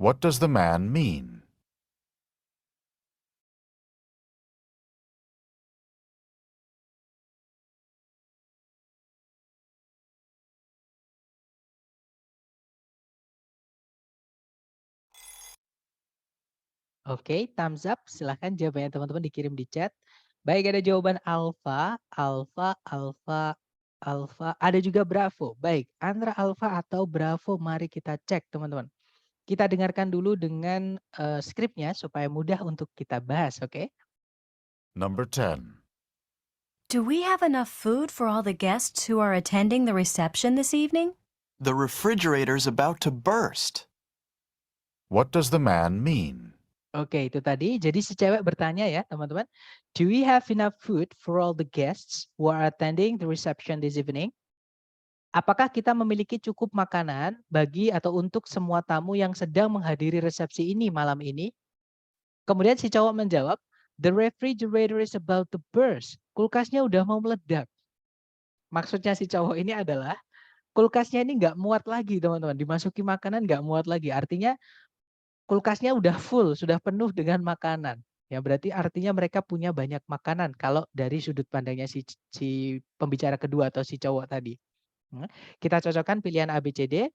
What does the man mean? Oke, thumbs up. Silahkan jawabannya teman-teman dikirim di chat. Baik, ada jawaban alfa, alfa, alfa, alfa. Ada juga bravo. Baik, antara alfa atau bravo, mari kita cek teman-teman. Kita dengarkan dulu dengan skripnya supaya mudah untuk kita bahas, oke? Number 10. Do we have enough food for all the guests who are attending the reception this evening? The refrigerator's about to burst. What does the man mean? Oke, itu tadi. Jadi si cewek bertanya ya, teman-teman. Do we have enough food for all the guests who are attending the reception this evening? Apakah kita memiliki cukup makanan bagi atau untuk semua tamu yang sedang menghadiri resepsi ini malam ini? Kemudian si cowok menjawab, the refrigerator is about to burst. Kulkasnya udah mau meledak. Maksudnya si cowok ini adalah kulkasnya ini nggak muat lagi, teman-teman. Dimasuki makanan nggak muat lagi. Artinya kulkasnya udah full, sudah penuh dengan makanan. Ya berarti artinya mereka punya banyak makanan kalau dari sudut pandangnya si pembicara kedua atau si cowok tadi. Kita cocokkan pilihan A, B, C, D.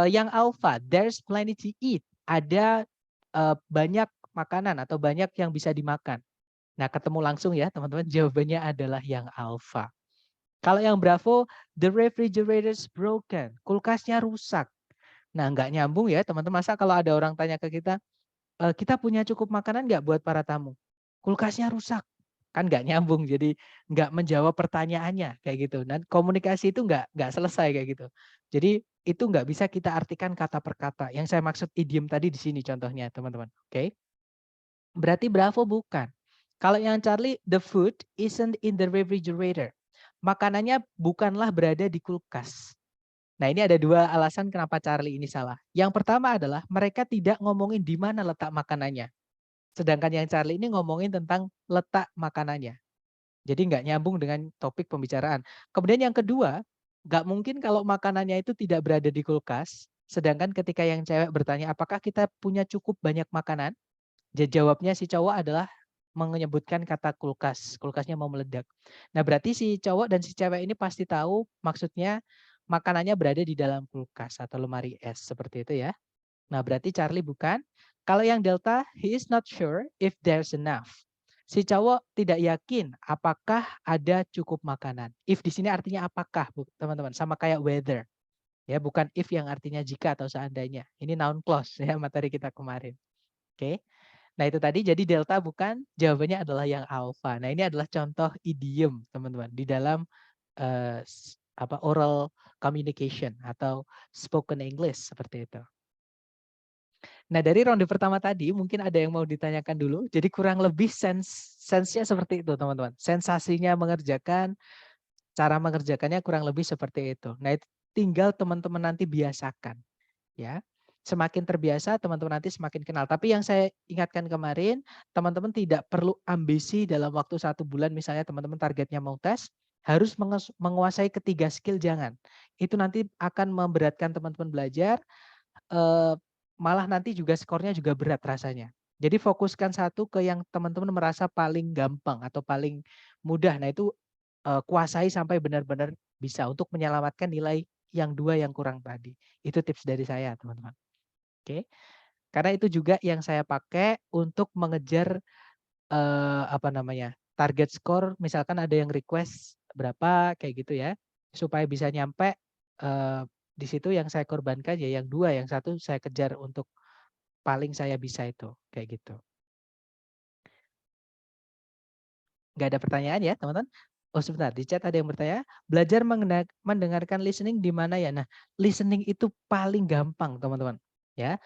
Yang alpha, there's plenty to eat. Ada banyak makanan atau banyak yang bisa dimakan. Nah, ketemu langsung ya teman-teman, jawabannya adalah yang alpha. Kalau yang bravo, the refrigerator's broken. Kulkasnya rusak. Nah, nggak nyambung ya teman-teman. Masa kalau ada orang tanya ke kita, kita punya cukup makanan nggak buat para tamu? Kulkasnya rusak. Kan nggak nyambung, jadi nggak menjawab pertanyaannya kayak gitu. Dan komunikasi itu nggak selesai kayak gitu. Jadi itu nggak bisa kita artikan kata per kata. Yang saya maksud idiom tadi di sini contohnya teman-teman. Oke? Berarti bravo bukan. Kalau yang Charlie, the food isn't in the refrigerator. Makanannya bukanlah berada di kulkas. Nah, ini ada dua alasan kenapa Charlie ini salah. Yang pertama adalah mereka tidak ngomongin di mana letak makanannya. Sedangkan yang Charlie ini ngomongin tentang letak makanannya. Jadi nggak nyambung dengan topik pembicaraan. Kemudian yang kedua, nggak mungkin kalau makanannya itu tidak berada di kulkas. Sedangkan ketika yang cewek bertanya, apakah kita punya cukup banyak makanan? Jawabnya si cowok adalah menyebutkan kata kulkas. Kulkasnya mau meledak. Nah berarti si cowok dan si cewek ini pasti tahu maksudnya makanannya berada di dalam kulkas atau lemari es. Seperti itu ya. Nah berarti Charlie bukan. Kalau yang Delta, he is not sure if there's enough. Si cowok tidak yakin apakah ada cukup makanan. If di sini artinya apakah, teman-teman, sama kayak whether. Ya, bukan if yang artinya jika atau seandainya. Ini noun clause ya materi kita kemarin. Oke. Nah, itu tadi jadi Delta bukan, jawabannya adalah yang alpha. Nah, ini adalah contoh idiom, teman-teman, di dalam oral communication atau spoken English seperti itu. Nah, dari ronde pertama tadi mungkin ada yang mau ditanyakan dulu. Jadi kurang lebih sense-nya seperti itu, teman-teman. Sensasinya mengerjakan, cara mengerjakannya kurang lebih seperti itu. Nah, itu tinggal teman-teman nanti biasakan. Ya. Semakin terbiasa, teman-teman nanti semakin kenal. Tapi yang saya ingatkan kemarin, teman-teman tidak perlu ambisi dalam waktu 1 bulan, misalnya teman-teman targetnya mau tes, harus menguasai ketiga skill, jangan. Itu nanti akan memberatkan teman-teman belajar, malah nanti juga skornya juga berat rasanya. Jadi fokuskan satu ke yang teman-teman merasa paling gampang atau paling mudah. Nah itu kuasai sampai benar-benar bisa untuk menyelamatkan nilai yang 2 yang kurang tadi. Itu tips dari saya teman-teman. Oke, karena itu juga yang saya pakai untuk mengejar target skor. Misalkan ada yang request berapa kayak gitu ya, supaya bisa nyampe di situ yang saya korbankan ya yang 2, yang 1 saya kejar untuk paling saya bisa itu, kayak gitu. Nggak ada pertanyaan ya teman-teman? Oh sebentar, di chat ada yang bertanya, belajar mendengarkan listening di mana ya? Nah, listening itu paling gampang teman-teman. Ya,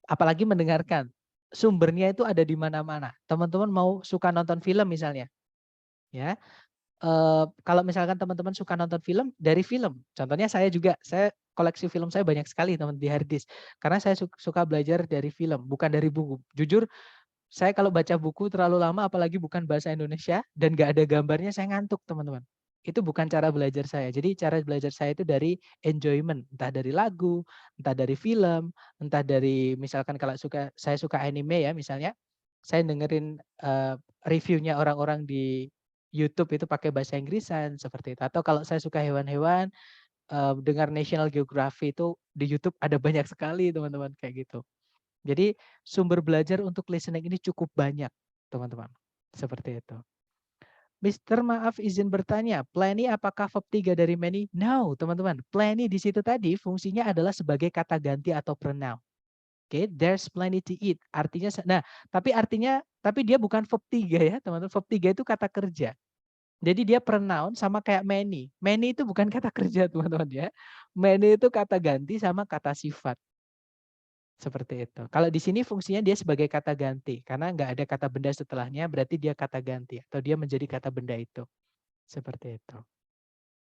apalagi mendengarkan. Sumbernya itu ada di mana-mana. Teman-teman mau suka nonton film misalnya. Ya, kalau misalkan teman-teman suka nonton film, dari film. Contohnya saya juga, saya koleksi film saya banyak sekali teman di hard disk. Karena saya suka belajar dari film, bukan dari buku. Jujur, saya kalau baca buku terlalu lama, apalagi bukan bahasa Indonesia, dan nggak ada gambarnya, saya ngantuk teman-teman. itu bukan cara belajar saya. Jadi cara belajar saya itu dari enjoyment, entah dari lagu, entah dari film, entah dari misalkan kalau saya suka anime ya misalnya, saya dengerin reviewnya orang-orang di YouTube itu pakai bahasa Inggrisan seperti itu. Atau kalau saya suka hewan-hewan, dengar National Geography itu di YouTube ada banyak sekali teman-teman kayak gitu. Jadi sumber belajar untuk listening ini cukup banyak teman-teman. Seperti itu. Mister maaf izin bertanya, plenty apakah verb 3 dari many? No, teman-teman. Plenty di situ tadi fungsinya adalah sebagai kata ganti atau pronoun. Oke, there's plenty to eat. Artinya, nah, tapi dia bukan verb 3 ya, teman-teman. Verb 3 itu kata kerja. Jadi dia pronoun sama kayak many. Many itu bukan kata kerja, teman-teman ya. Many itu kata ganti sama kata sifat. Seperti itu. Kalau di sini fungsinya dia sebagai kata ganti. Karena nggak ada kata benda setelahnya, berarti dia kata ganti. Atau dia menjadi kata benda itu. Seperti itu.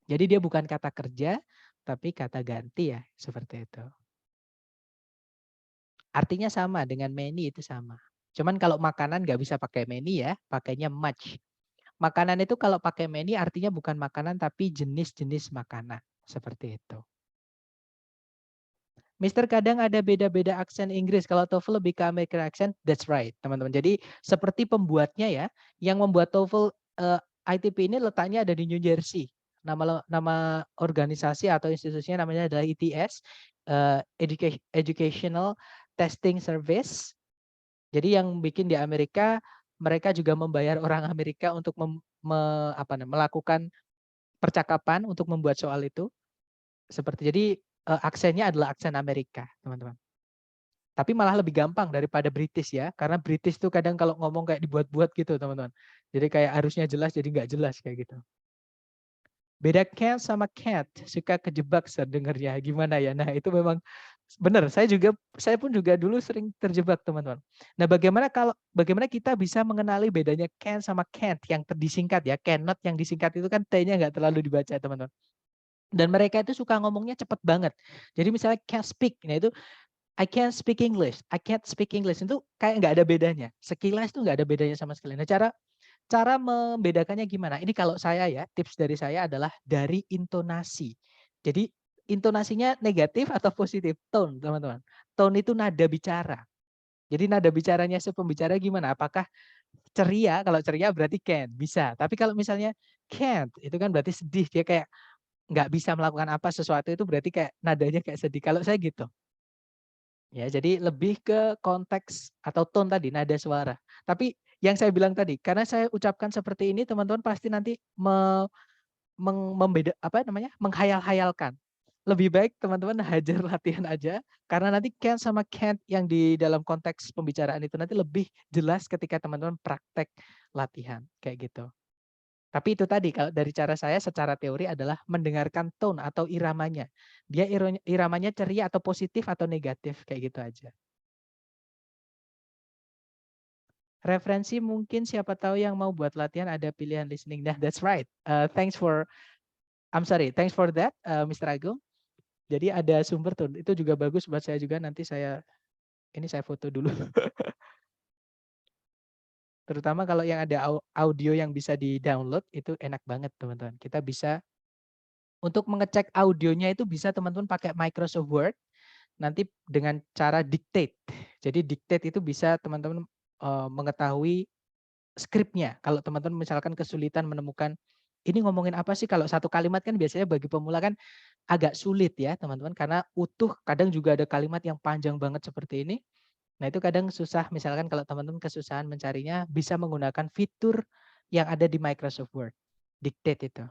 Jadi dia bukan kata kerja, tapi kata ganti ya. Seperti itu. Artinya sama dengan many itu sama. Cuman kalau makanan nggak bisa pakai many ya, pakainya much. Makanan itu kalau pakai many artinya bukan makanan, tapi jenis-jenis makanan. Seperti itu. Mister kadang ada beda-beda aksen Inggris. Kalau TOEFL lebih ke American accent, that's right, teman-teman. Jadi seperti pembuatnya ya, yang membuat TOEFL ITP ini letaknya ada di New Jersey. Nama organisasi atau institusinya namanya adalah ETS, Educational Testing Service. Jadi yang bikin di Amerika, mereka juga membayar orang Amerika untuk melakukan percakapan untuk membuat soal itu. Jadi aksennya adalah aksen Amerika, teman-teman. Tapi malah lebih gampang daripada British ya, karena British tuh kadang kalau ngomong kayak dibuat-buat gitu, teman-teman. Jadi kayak harusnya jelas, jadi nggak jelas kayak gitu. Beda can sama can't, suka kejebak dengernya gimana ya. Nah itu memang benar. Saya pun juga dulu sering terjebak, teman-teman. Nah bagaimana kita bisa mengenali bedanya can sama can't yang disingkat ya, cannot yang disingkat itu kan T-nya nggak terlalu dibaca, teman-teman. Dan mereka itu suka ngomongnya cepet banget. Jadi misalnya can't speak, nah itu I can't speak English, I can't speak English itu kayak nggak ada bedanya. Sekilas itu nggak ada bedanya sama sekali. Nah cara membedakannya gimana? Ini kalau saya ya, tips dari saya adalah dari intonasi. Jadi intonasinya negatif atau positif? Tone, teman-teman. Tone itu nada bicara. Jadi nada bicaranya si pembicara gimana? Apakah ceria? Kalau ceria berarti can, bisa. Tapi kalau misalnya can't, itu kan berarti sedih. Dia kayak nggak bisa melakukan apa sesuatu itu berarti kayak nadanya kayak sedih. Kalau saya gitu. Ya, jadi lebih ke konteks atau tone tadi, nada suara. Tapi yang saya bilang tadi, karena saya ucapkan seperti ini, teman-teman pasti nanti menghayal-hayalkan. Lebih baik teman-teman hajar latihan aja, karena nanti can sama can't yang di dalam konteks pembicaraan itu nanti lebih jelas ketika teman-teman praktek latihan, kayak gitu. Tapi itu tadi kalau dari cara saya secara teori adalah mendengarkan tone atau iramanya. Dia iramanya ceria atau positif atau negatif kayak gitu aja. Referensi mungkin siapa tahu yang mau buat latihan ada pilihan listening. Nah, that's right. Thanks for that, Mr. Agung. Jadi ada sumber tuh. Itu juga bagus buat saya juga. Nanti saya foto dulu. Terutama kalau yang ada audio yang bisa di-download itu enak banget teman-teman. Kita bisa untuk mengecek audionya itu bisa teman-teman pakai Microsoft Word nanti dengan cara dictate. Jadi dictate itu bisa teman-teman mengetahui skripnya. Kalau teman-teman misalkan kesulitan menemukan ini ngomongin apa sih, kalau satu kalimat kan biasanya bagi pemula kan agak sulit ya teman-teman karena utuh, kadang juga ada kalimat yang panjang banget seperti ini. Nah itu kadang susah, misalkan kalau teman-teman kesusahan mencarinya, bisa menggunakan fitur yang ada di Microsoft Word, dictate itu.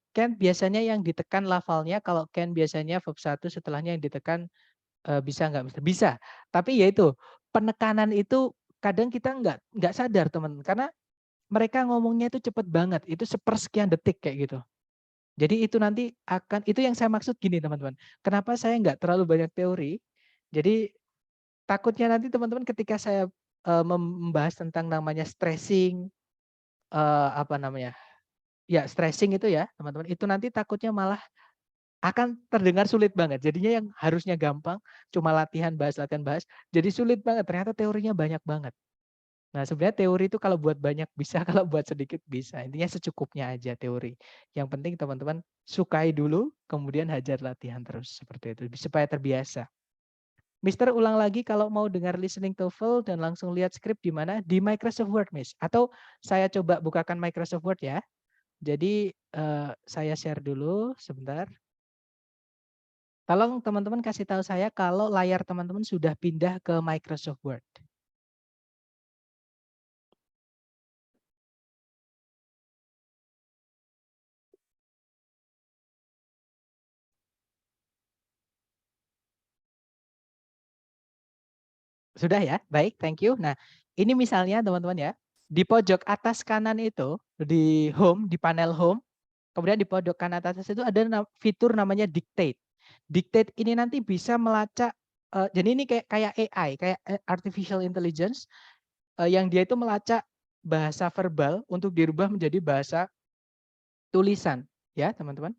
Can biasanya yang ditekan lafalnya, kalau can biasanya verb 1 setelahnya yang ditekan bisa nggak? Bisa, tapi ya itu, penekanan itu kadang kita nggak sadar teman, karena mereka ngomongnya itu cepet banget, itu sepersekian detik kayak gitu. Jadi itu nanti itu yang saya maksud gini teman-teman, kenapa saya nggak terlalu banyak teori, jadi takutnya nanti teman-teman ketika saya membahas tentang namanya stressing, stressing itu ya teman-teman, itu nanti takutnya malah akan terdengar sulit banget. Jadinya yang harusnya gampang, cuma latihan bahas, jadi sulit banget. Ternyata teorinya banyak banget. Nah, sebenarnya teori itu kalau buat banyak bisa, kalau buat sedikit bisa. Intinya secukupnya aja teori. Yang penting teman-teman sukai dulu, kemudian hajar latihan terus seperti itu supaya terbiasa. Mister ulang lagi kalau mau dengar listening TOEFL dan langsung lihat skrip di mana? Di Microsoft Word, Miss. Atau saya coba bukakan Microsoft Word ya. Jadi saya share dulu sebentar. Tolong teman-teman kasih tahu saya kalau layar teman-teman sudah pindah ke Microsoft Word. Sudah ya? Baik, thank you. Nah, ini misalnya teman-teman ya, di pojok atas kanan itu, di home, di panel home, kemudian di pojok kanan atas itu ada fitur namanya dictate. Dictate ini nanti bisa melacak, jadi ini kayak AI, kayak artificial intelligence, yang dia itu melacak bahasa verbal untuk dirubah menjadi bahasa tulisan. Ya, teman-teman.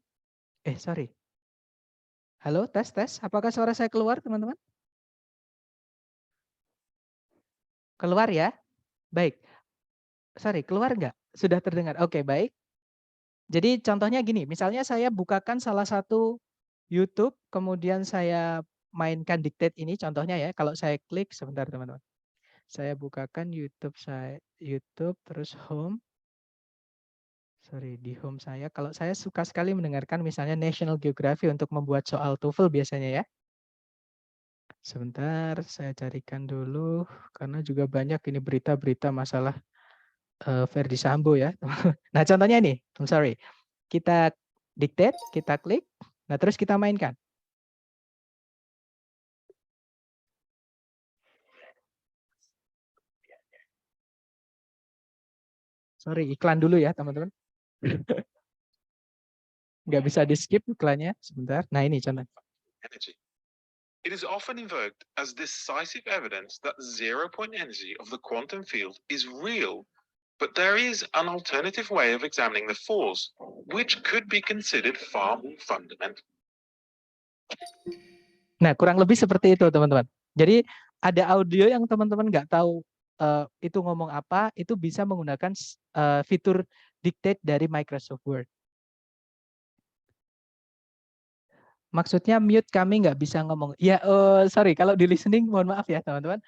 Sorry. Halo, tes, tes. Apakah suara saya keluar, teman-teman? Keluar ya? Baik. Sorry, keluar nggak? Sudah terdengar? Oke, baik. Jadi contohnya gini, misalnya saya bukakan salah satu YouTube, kemudian saya mainkan dictate ini, contohnya ya, kalau saya klik, sebentar teman-teman. Saya bukakan YouTube saya, YouTube, terus home. Sorry, di home saya. Kalau saya suka sekali mendengarkan misalnya National Geographic untuk membuat soal TOEFL biasanya ya. Sebentar, saya carikan dulu, karena juga banyak ini berita-berita masalah Verdi Sambo ya. Nah contohnya ini, I'm sorry. Kita dictate, kita klik, nah terus kita mainkan. Sorry, iklan dulu ya teman-teman. Nggak bisa di skip iklannya, sebentar. Nah ini contoh. Energy. It is often invoked as decisive evidence that zero-point energy of the quantum field is real, but there is an alternative way of examining the force, which could be considered far more fundamental. Nah, kurang lebih seperti itu, teman-teman. Jadi ada audio yang teman-teman nggak tahu itu ngomong apa, itu bisa menggunakan fitur dictate dari Microsoft Word. Maksudnya mute kami nggak bisa ngomong. Ya, sorry, kalau di listening mohon maaf ya, teman-teman.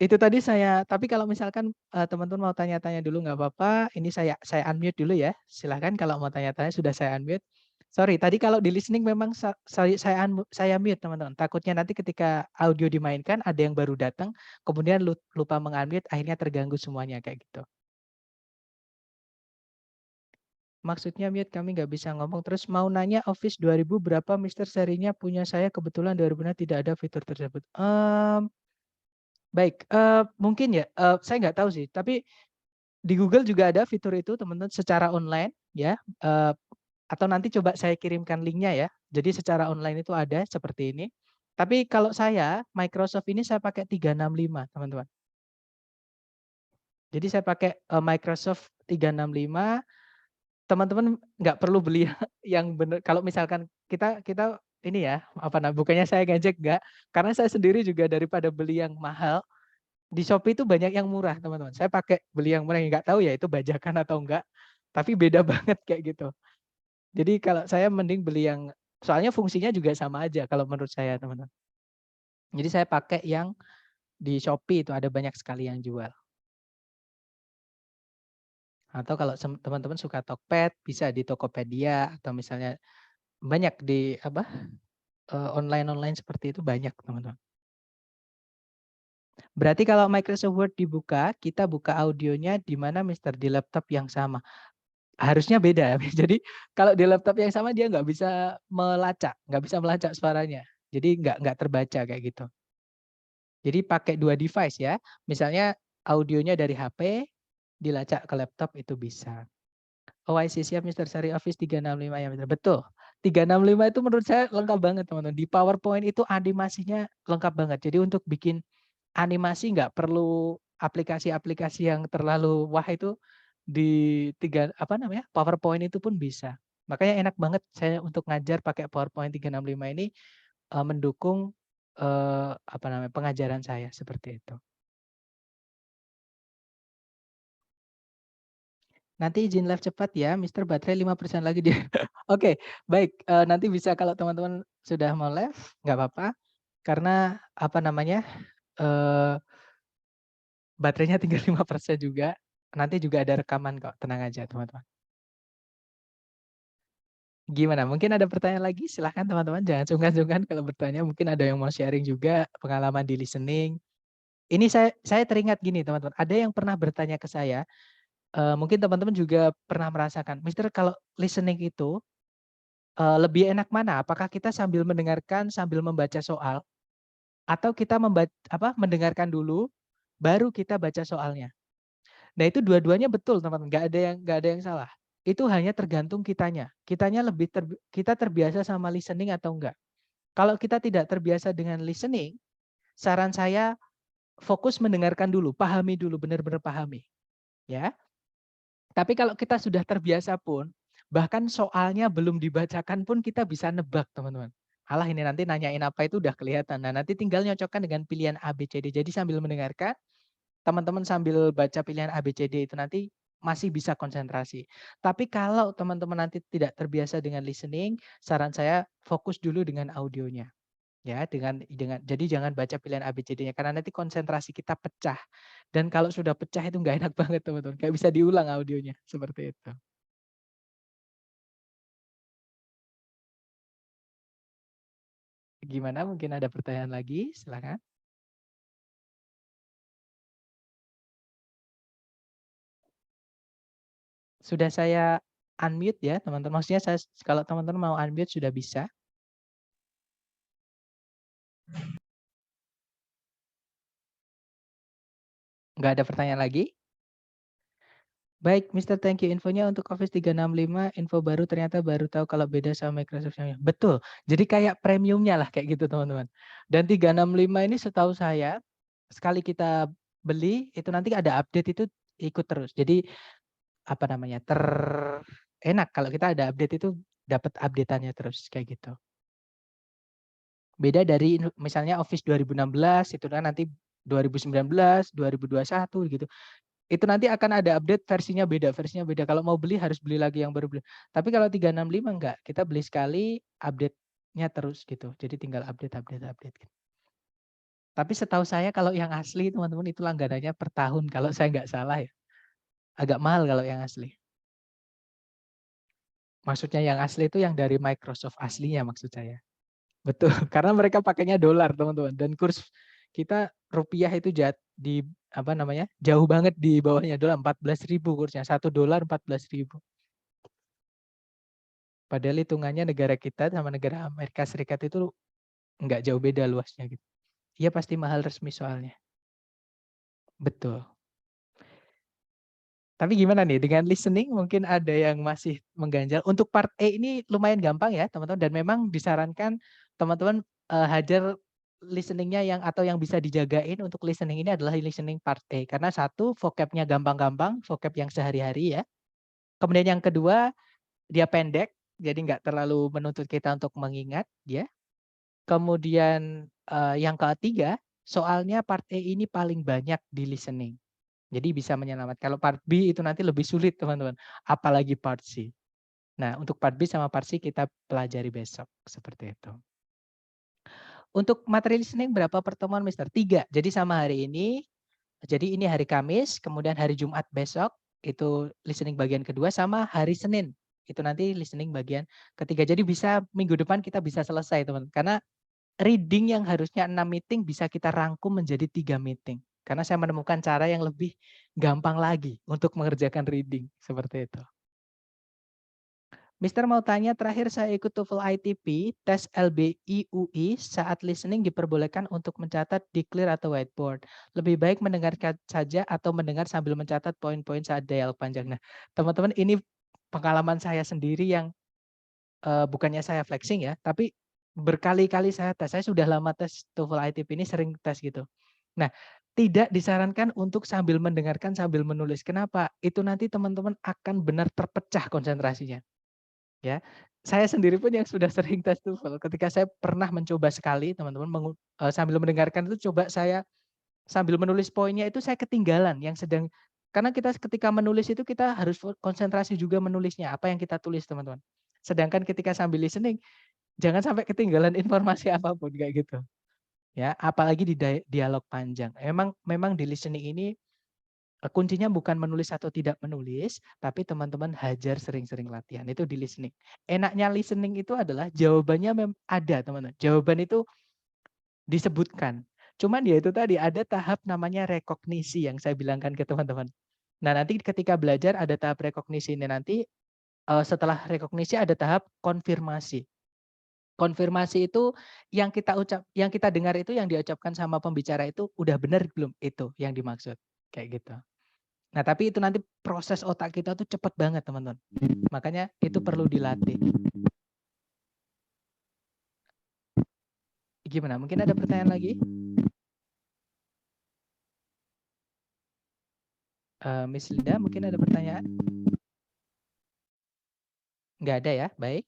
Itu tadi saya, tapi kalau misalkan teman-teman mau tanya-tanya dulu nggak apa-apa, ini saya unmute dulu ya. Silahkan kalau mau tanya-tanya sudah saya unmute. Sorry, tadi kalau di listening memang saya mute teman-teman. Takutnya nanti ketika audio dimainkan ada yang baru datang, kemudian lupa mengunmute, akhirnya terganggu semuanya kayak gitu. Maksudnya mute kami nggak bisa ngomong. Terus mau nanya Office 2000 berapa Mister serinya punya saya kebetulan 2000 tidak ada fitur tersebut. Baik, mungkin ya, saya nggak tahu sih. Tapi di Google juga ada fitur itu teman-teman secara online ya. Atau nanti coba saya kirimkan linknya ya. Jadi secara online itu ada seperti ini. Tapi kalau saya Microsoft ini saya pakai 365 teman-teman. Jadi saya pakai Microsoft 365. Teman-teman nggak perlu beli yang benar. Kalau misalkan kita ini ya, bukannya saya ngejek nggak, karena saya sendiri juga daripada beli yang mahal, di Shopee itu banyak yang murah teman-teman. Saya pakai beli yang murah, nggak tahu ya itu bajakan atau enggak, tapi beda banget kayak gitu. Jadi kalau saya mending beli yang, soalnya fungsinya juga sama aja kalau menurut saya teman-teman. Jadi saya pakai yang di Shopee itu ada banyak sekali yang jual. Atau kalau teman-teman suka Tokped, bisa di Tokopedia atau misalnya banyak di online seperti itu banyak teman-teman. Berarti kalau Microsoft Word dibuka, kita buka audionya di mana Mister di laptop yang sama. Harusnya beda. Jadi kalau di laptop yang sama dia nggak bisa melacak suaranya. Jadi nggak terbaca kayak gitu. Jadi pakai 2 device ya. Misalnya audionya dari HP, dilacak ke laptop itu bisa. OIC siap Mister Sari Office 365 ya Mister. Betul. 365 itu menurut saya lengkap banget teman-teman. Di PowerPoint itu animasinya lengkap banget. Jadi untuk bikin animasi nggak perlu aplikasi-aplikasi yang terlalu wah itu di PowerPoint itu pun bisa. Makanya enak banget saya untuk ngajar pakai PowerPoint 365 ini mendukung pengajaran saya seperti itu. Nanti izin live cepat ya, Mister baterai 5% lagi dia. Oke, baik, nanti bisa kalau teman-teman sudah mau live, nggak apa-apa, karena apa namanya, eee, baterainya tinggal 5% juga, nanti juga ada rekaman kok, tenang aja teman-teman. Gimana, mungkin ada pertanyaan lagi? Silahkan teman-teman, jangan sungkan-sungkan kalau bertanya, mungkin ada yang mau sharing juga pengalaman di listening. Ini saya teringat gini teman-teman, ada yang pernah bertanya ke saya, mungkin teman-teman juga pernah merasakan, "Mister kalau listening itu, lebih enak mana? Apakah kita sambil mendengarkan, sambil membaca soal, atau kita mendengarkan dulu, baru kita baca soalnya?" Nah itu dua-duanya betul teman-teman, nggak ada yang salah. Itu hanya tergantung kitanya. Kita terbiasa sama listening atau enggak. Kalau kita tidak terbiasa dengan listening, saran saya fokus mendengarkan dulu, pahami dulu, benar-benar pahami, ya. Tapi kalau kita sudah terbiasa pun, bahkan soalnya belum dibacakan pun kita bisa nebak, teman-teman. Alah ini nanti nanyain apa itu udah kelihatan. Nah, nanti tinggal nyocokkan dengan pilihan A, B, C, D. Jadi sambil mendengarkan, teman-teman sambil baca pilihan A, B, C, D itu nanti masih bisa konsentrasi. Tapi kalau teman-teman nanti tidak terbiasa dengan listening, saran saya fokus dulu dengan audionya. Ya, dengan jadi jangan baca pilihan A, B, C, D-nya karena nanti konsentrasi kita pecah. Dan kalau sudah pecah itu nggak enak banget teman-teman, nggak bisa diulang audionya, seperti itu. Gimana, mungkin ada pertanyaan lagi? Silakan. Sudah saya unmute ya teman-teman, maksudnya kalau teman-teman mau unmute sudah bisa. Nggak ada pertanyaan lagi? Baik, Mister, thank you infonya untuk Office 365, info baru ternyata baru tahu kalau beda sama Microsoft yang betul. Jadi kayak premiumnya lah kayak gitu teman-teman. Dan 365 ini setahu saya, sekali kita beli, itu nanti ada update itu ikut terus. Jadi apa namanya, enak kalau kita ada update itu dapat update-annya terus, kayak gitu. Beda dari misalnya Office 2016, itu kan nanti 2019, 2021 gitu. Itu nanti akan ada update versinya beda. Kalau mau beli harus beli lagi yang baru beli. Tapi kalau 365 enggak, kita beli sekali update-nya terus gitu. Jadi tinggal update gitu. Tapi setahu saya kalau yang asli teman-teman itu langganannya per tahun kalau saya nggak salah ya. Agak mahal kalau yang asli. Maksudnya yang asli itu yang dari Microsoft aslinya maksud saya. Betul, karena mereka pakainya dolar teman-teman dan kurs kita rupiah itu jauh banget di bawahnya dolar, 14.000 kursnya, $1 14.000. Padahal hitungannya negara kita sama negara Amerika Serikat itu nggak jauh beda luasnya gitu. Iya pasti mahal resmi soalnya. Betul. Tapi gimana nih dengan listening mungkin ada yang masih mengganjal. Untuk part E ini lumayan gampang ya teman-teman dan memang disarankan teman-teman hajar listeningnya atau yang bisa dijagain untuk listening ini adalah listening part E. Karena satu, vocabnya gampang-gampang, vocab yang sehari-hari ya. Kemudian yang kedua, dia pendek, jadi nggak terlalu menuntut kita untuk mengingat ya. Kemudian yang ketiga, soalnya part E ini paling banyak di listening. Jadi bisa menyelamatkan. Kalau part B itu nanti lebih sulit teman-teman, apalagi part C. Nah untuk part B sama part C kita pelajari besok, seperti itu. Untuk materi listening berapa pertemuan Mister? 3, jadi sama hari ini. Jadi ini hari Kamis, kemudian hari Jumat besok, itu listening bagian kedua, sama hari Senin. Itu nanti listening bagian ketiga. Jadi bisa minggu depan kita bisa selesai teman-teman. Karena reading yang harusnya 6 meeting bisa kita rangkum menjadi 3 meeting. Karena saya menemukan cara yang lebih gampang lagi untuk mengerjakan reading. Seperti itu. Mister mau tanya, terakhir saya ikut TOEFL ITP, tes LBI UI, saat listening diperbolehkan untuk mencatat di clear atau whiteboard. Lebih baik mendengarkan saja atau mendengar sambil mencatat poin-poin saat dialog panjang. Nah, teman-teman ini pengalaman saya sendiri yang bukannya saya flexing ya, tapi berkali-kali saya tes. Saya sudah lama tes TOEFL ITP ini sering tes gitu. Nah, tidak disarankan untuk sambil mendengarkan sambil menulis. Kenapa? Itu nanti teman-teman akan benar terpecah konsentrasinya. Ya, saya sendiri pun yang sudah sering tes TOEFL, ketika saya pernah mencoba sekali teman-teman sambil mendengarkan itu coba saya sambil menulis poinnya itu saya ketinggalan yang sedang Karena kita ketika menulis itu kita harus konsentrasi juga menulisnya, apa yang kita tulis, teman-teman. Sedangkan ketika sambil listening, jangan sampai ketinggalan informasi apapun kayak gitu. Ya, apalagi di dialog panjang. Memang di listening ini kuncinya bukan menulis atau tidak menulis, tapi teman-teman hajar sering-sering latihan. Itu di listening. Enaknya listening itu adalah jawabannya ada, teman-teman. Jawaban itu disebutkan. Cuman ya itu tadi ada tahap namanya rekognisi yang saya bilangkan ke teman-teman. Nah, nanti ketika belajar ada tahap rekognisi ini nanti setelah rekognisi ada tahap konfirmasi. Konfirmasi itu yang kita dengar itu yang diucapkan sama pembicara itu udah benar belum itu yang dimaksud kayak gitu. Nah, tapi itu nanti proses otak kita tuh cepat banget, teman-teman. Makanya itu perlu dilatih. Gimana? Mungkin ada pertanyaan lagi? Miss Linda, mungkin ada pertanyaan? Nggak ada ya, baik.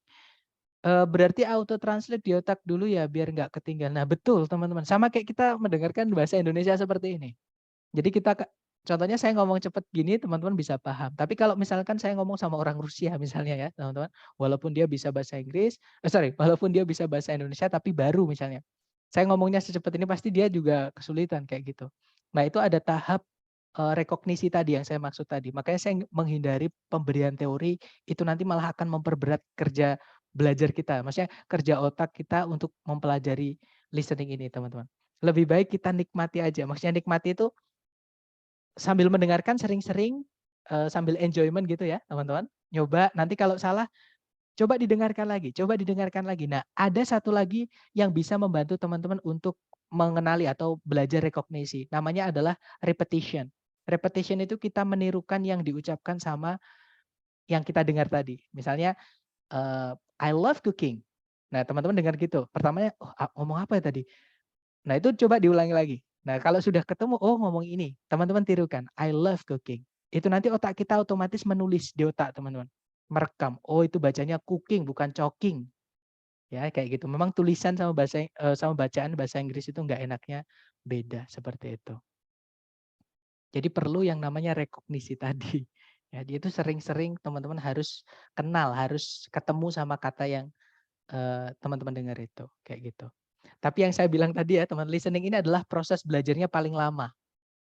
Berarti auto translate di otak dulu ya biar nggak ketinggalan. Nah betul teman-teman, sama kayak kita mendengarkan bahasa Indonesia seperti ini. Jadi kita, contohnya saya ngomong cepet gini teman-teman bisa paham. Tapi kalau misalkan saya ngomong sama orang Rusia misalnya ya teman-teman, walaupun dia bisa bahasa Inggris, walaupun dia bisa bahasa Indonesia tapi baru misalnya. Saya ngomongnya secepat ini pasti dia juga kesulitan kayak gitu. Nah itu ada tahap rekognisi tadi yang saya maksud tadi. Makanya saya menghindari pemberian teori itu nanti malah akan memperberat kerja belajar kita. Maksudnya kerja otak kita untuk mempelajari listening ini teman-teman. Lebih baik kita nikmati aja. Maksudnya nikmati itu sambil mendengarkan sering-sering sambil enjoyment gitu ya teman-teman. Nyoba nanti kalau salah coba didengarkan lagi, coba didengarkan lagi. Nah, ada satu lagi yang bisa membantu teman-teman untuk mengenali atau belajar rekognisi. Namanya adalah repetition. Repetition itu kita menirukan yang diucapkan sama yang kita dengar tadi. Misalnya, I love cooking. Nah, teman-teman dengar gitu. Pertamanya, ngomong apa ya tadi? Nah, itu coba diulangi lagi. Nah, kalau sudah ketemu, ngomong ini. Teman-teman tirukan, I love cooking. Itu nanti otak kita otomatis menulis di otak, teman-teman. Merekam. Oh, itu bacanya cooking, bukan choking. Ya, kayak gitu. Memang tulisan sama bacaan bahasa Inggris itu nggak enaknya beda seperti itu. Jadi perlu yang namanya rekognisi tadi. Ya, dia itu sering-sering teman-teman harus kenal, harus ketemu sama kata yang teman-teman dengar itu, kayak gitu. Tapi yang saya bilang tadi ya, teman listening ini adalah proses belajarnya paling lama.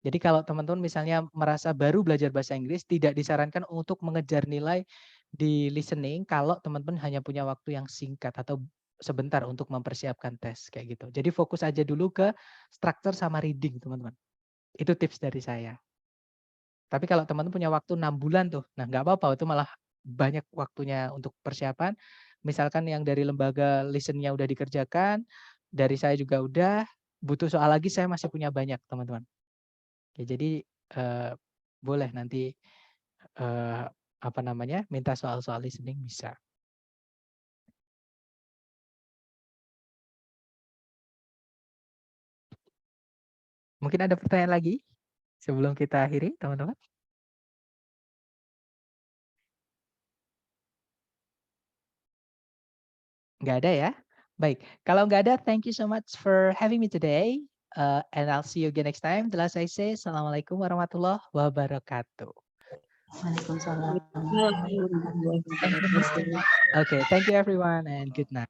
Jadi kalau teman-teman misalnya merasa baru belajar bahasa Inggris, tidak disarankan untuk mengejar nilai di listening kalau teman-teman hanya punya waktu yang singkat atau sebentar untuk mempersiapkan tes kayak gitu. Jadi fokus aja dulu ke structure sama reading, teman-teman. Itu tips dari saya. Tapi kalau teman-teman punya waktu 6 bulan tuh, nah nggak apa-apa, itu malah banyak waktunya untuk persiapan. Misalkan yang dari lembaga listennya udah dikerjakan, dari saya juga udah, butuh soal lagi saya masih punya banyak, teman-teman. Ya, jadi boleh nanti minta soal-soal listening bisa. Mungkin ada pertanyaan lagi sebelum kita akhiri, teman-teman? Nggak ada ya? Baik, kalau nggak ada, thank you so much for having me today. And I'll see you again next time. Till I say, Assalamualaikum warahmatullahi wabarakatuh. Waalaikumsalam. Okay, thank you everyone and good night.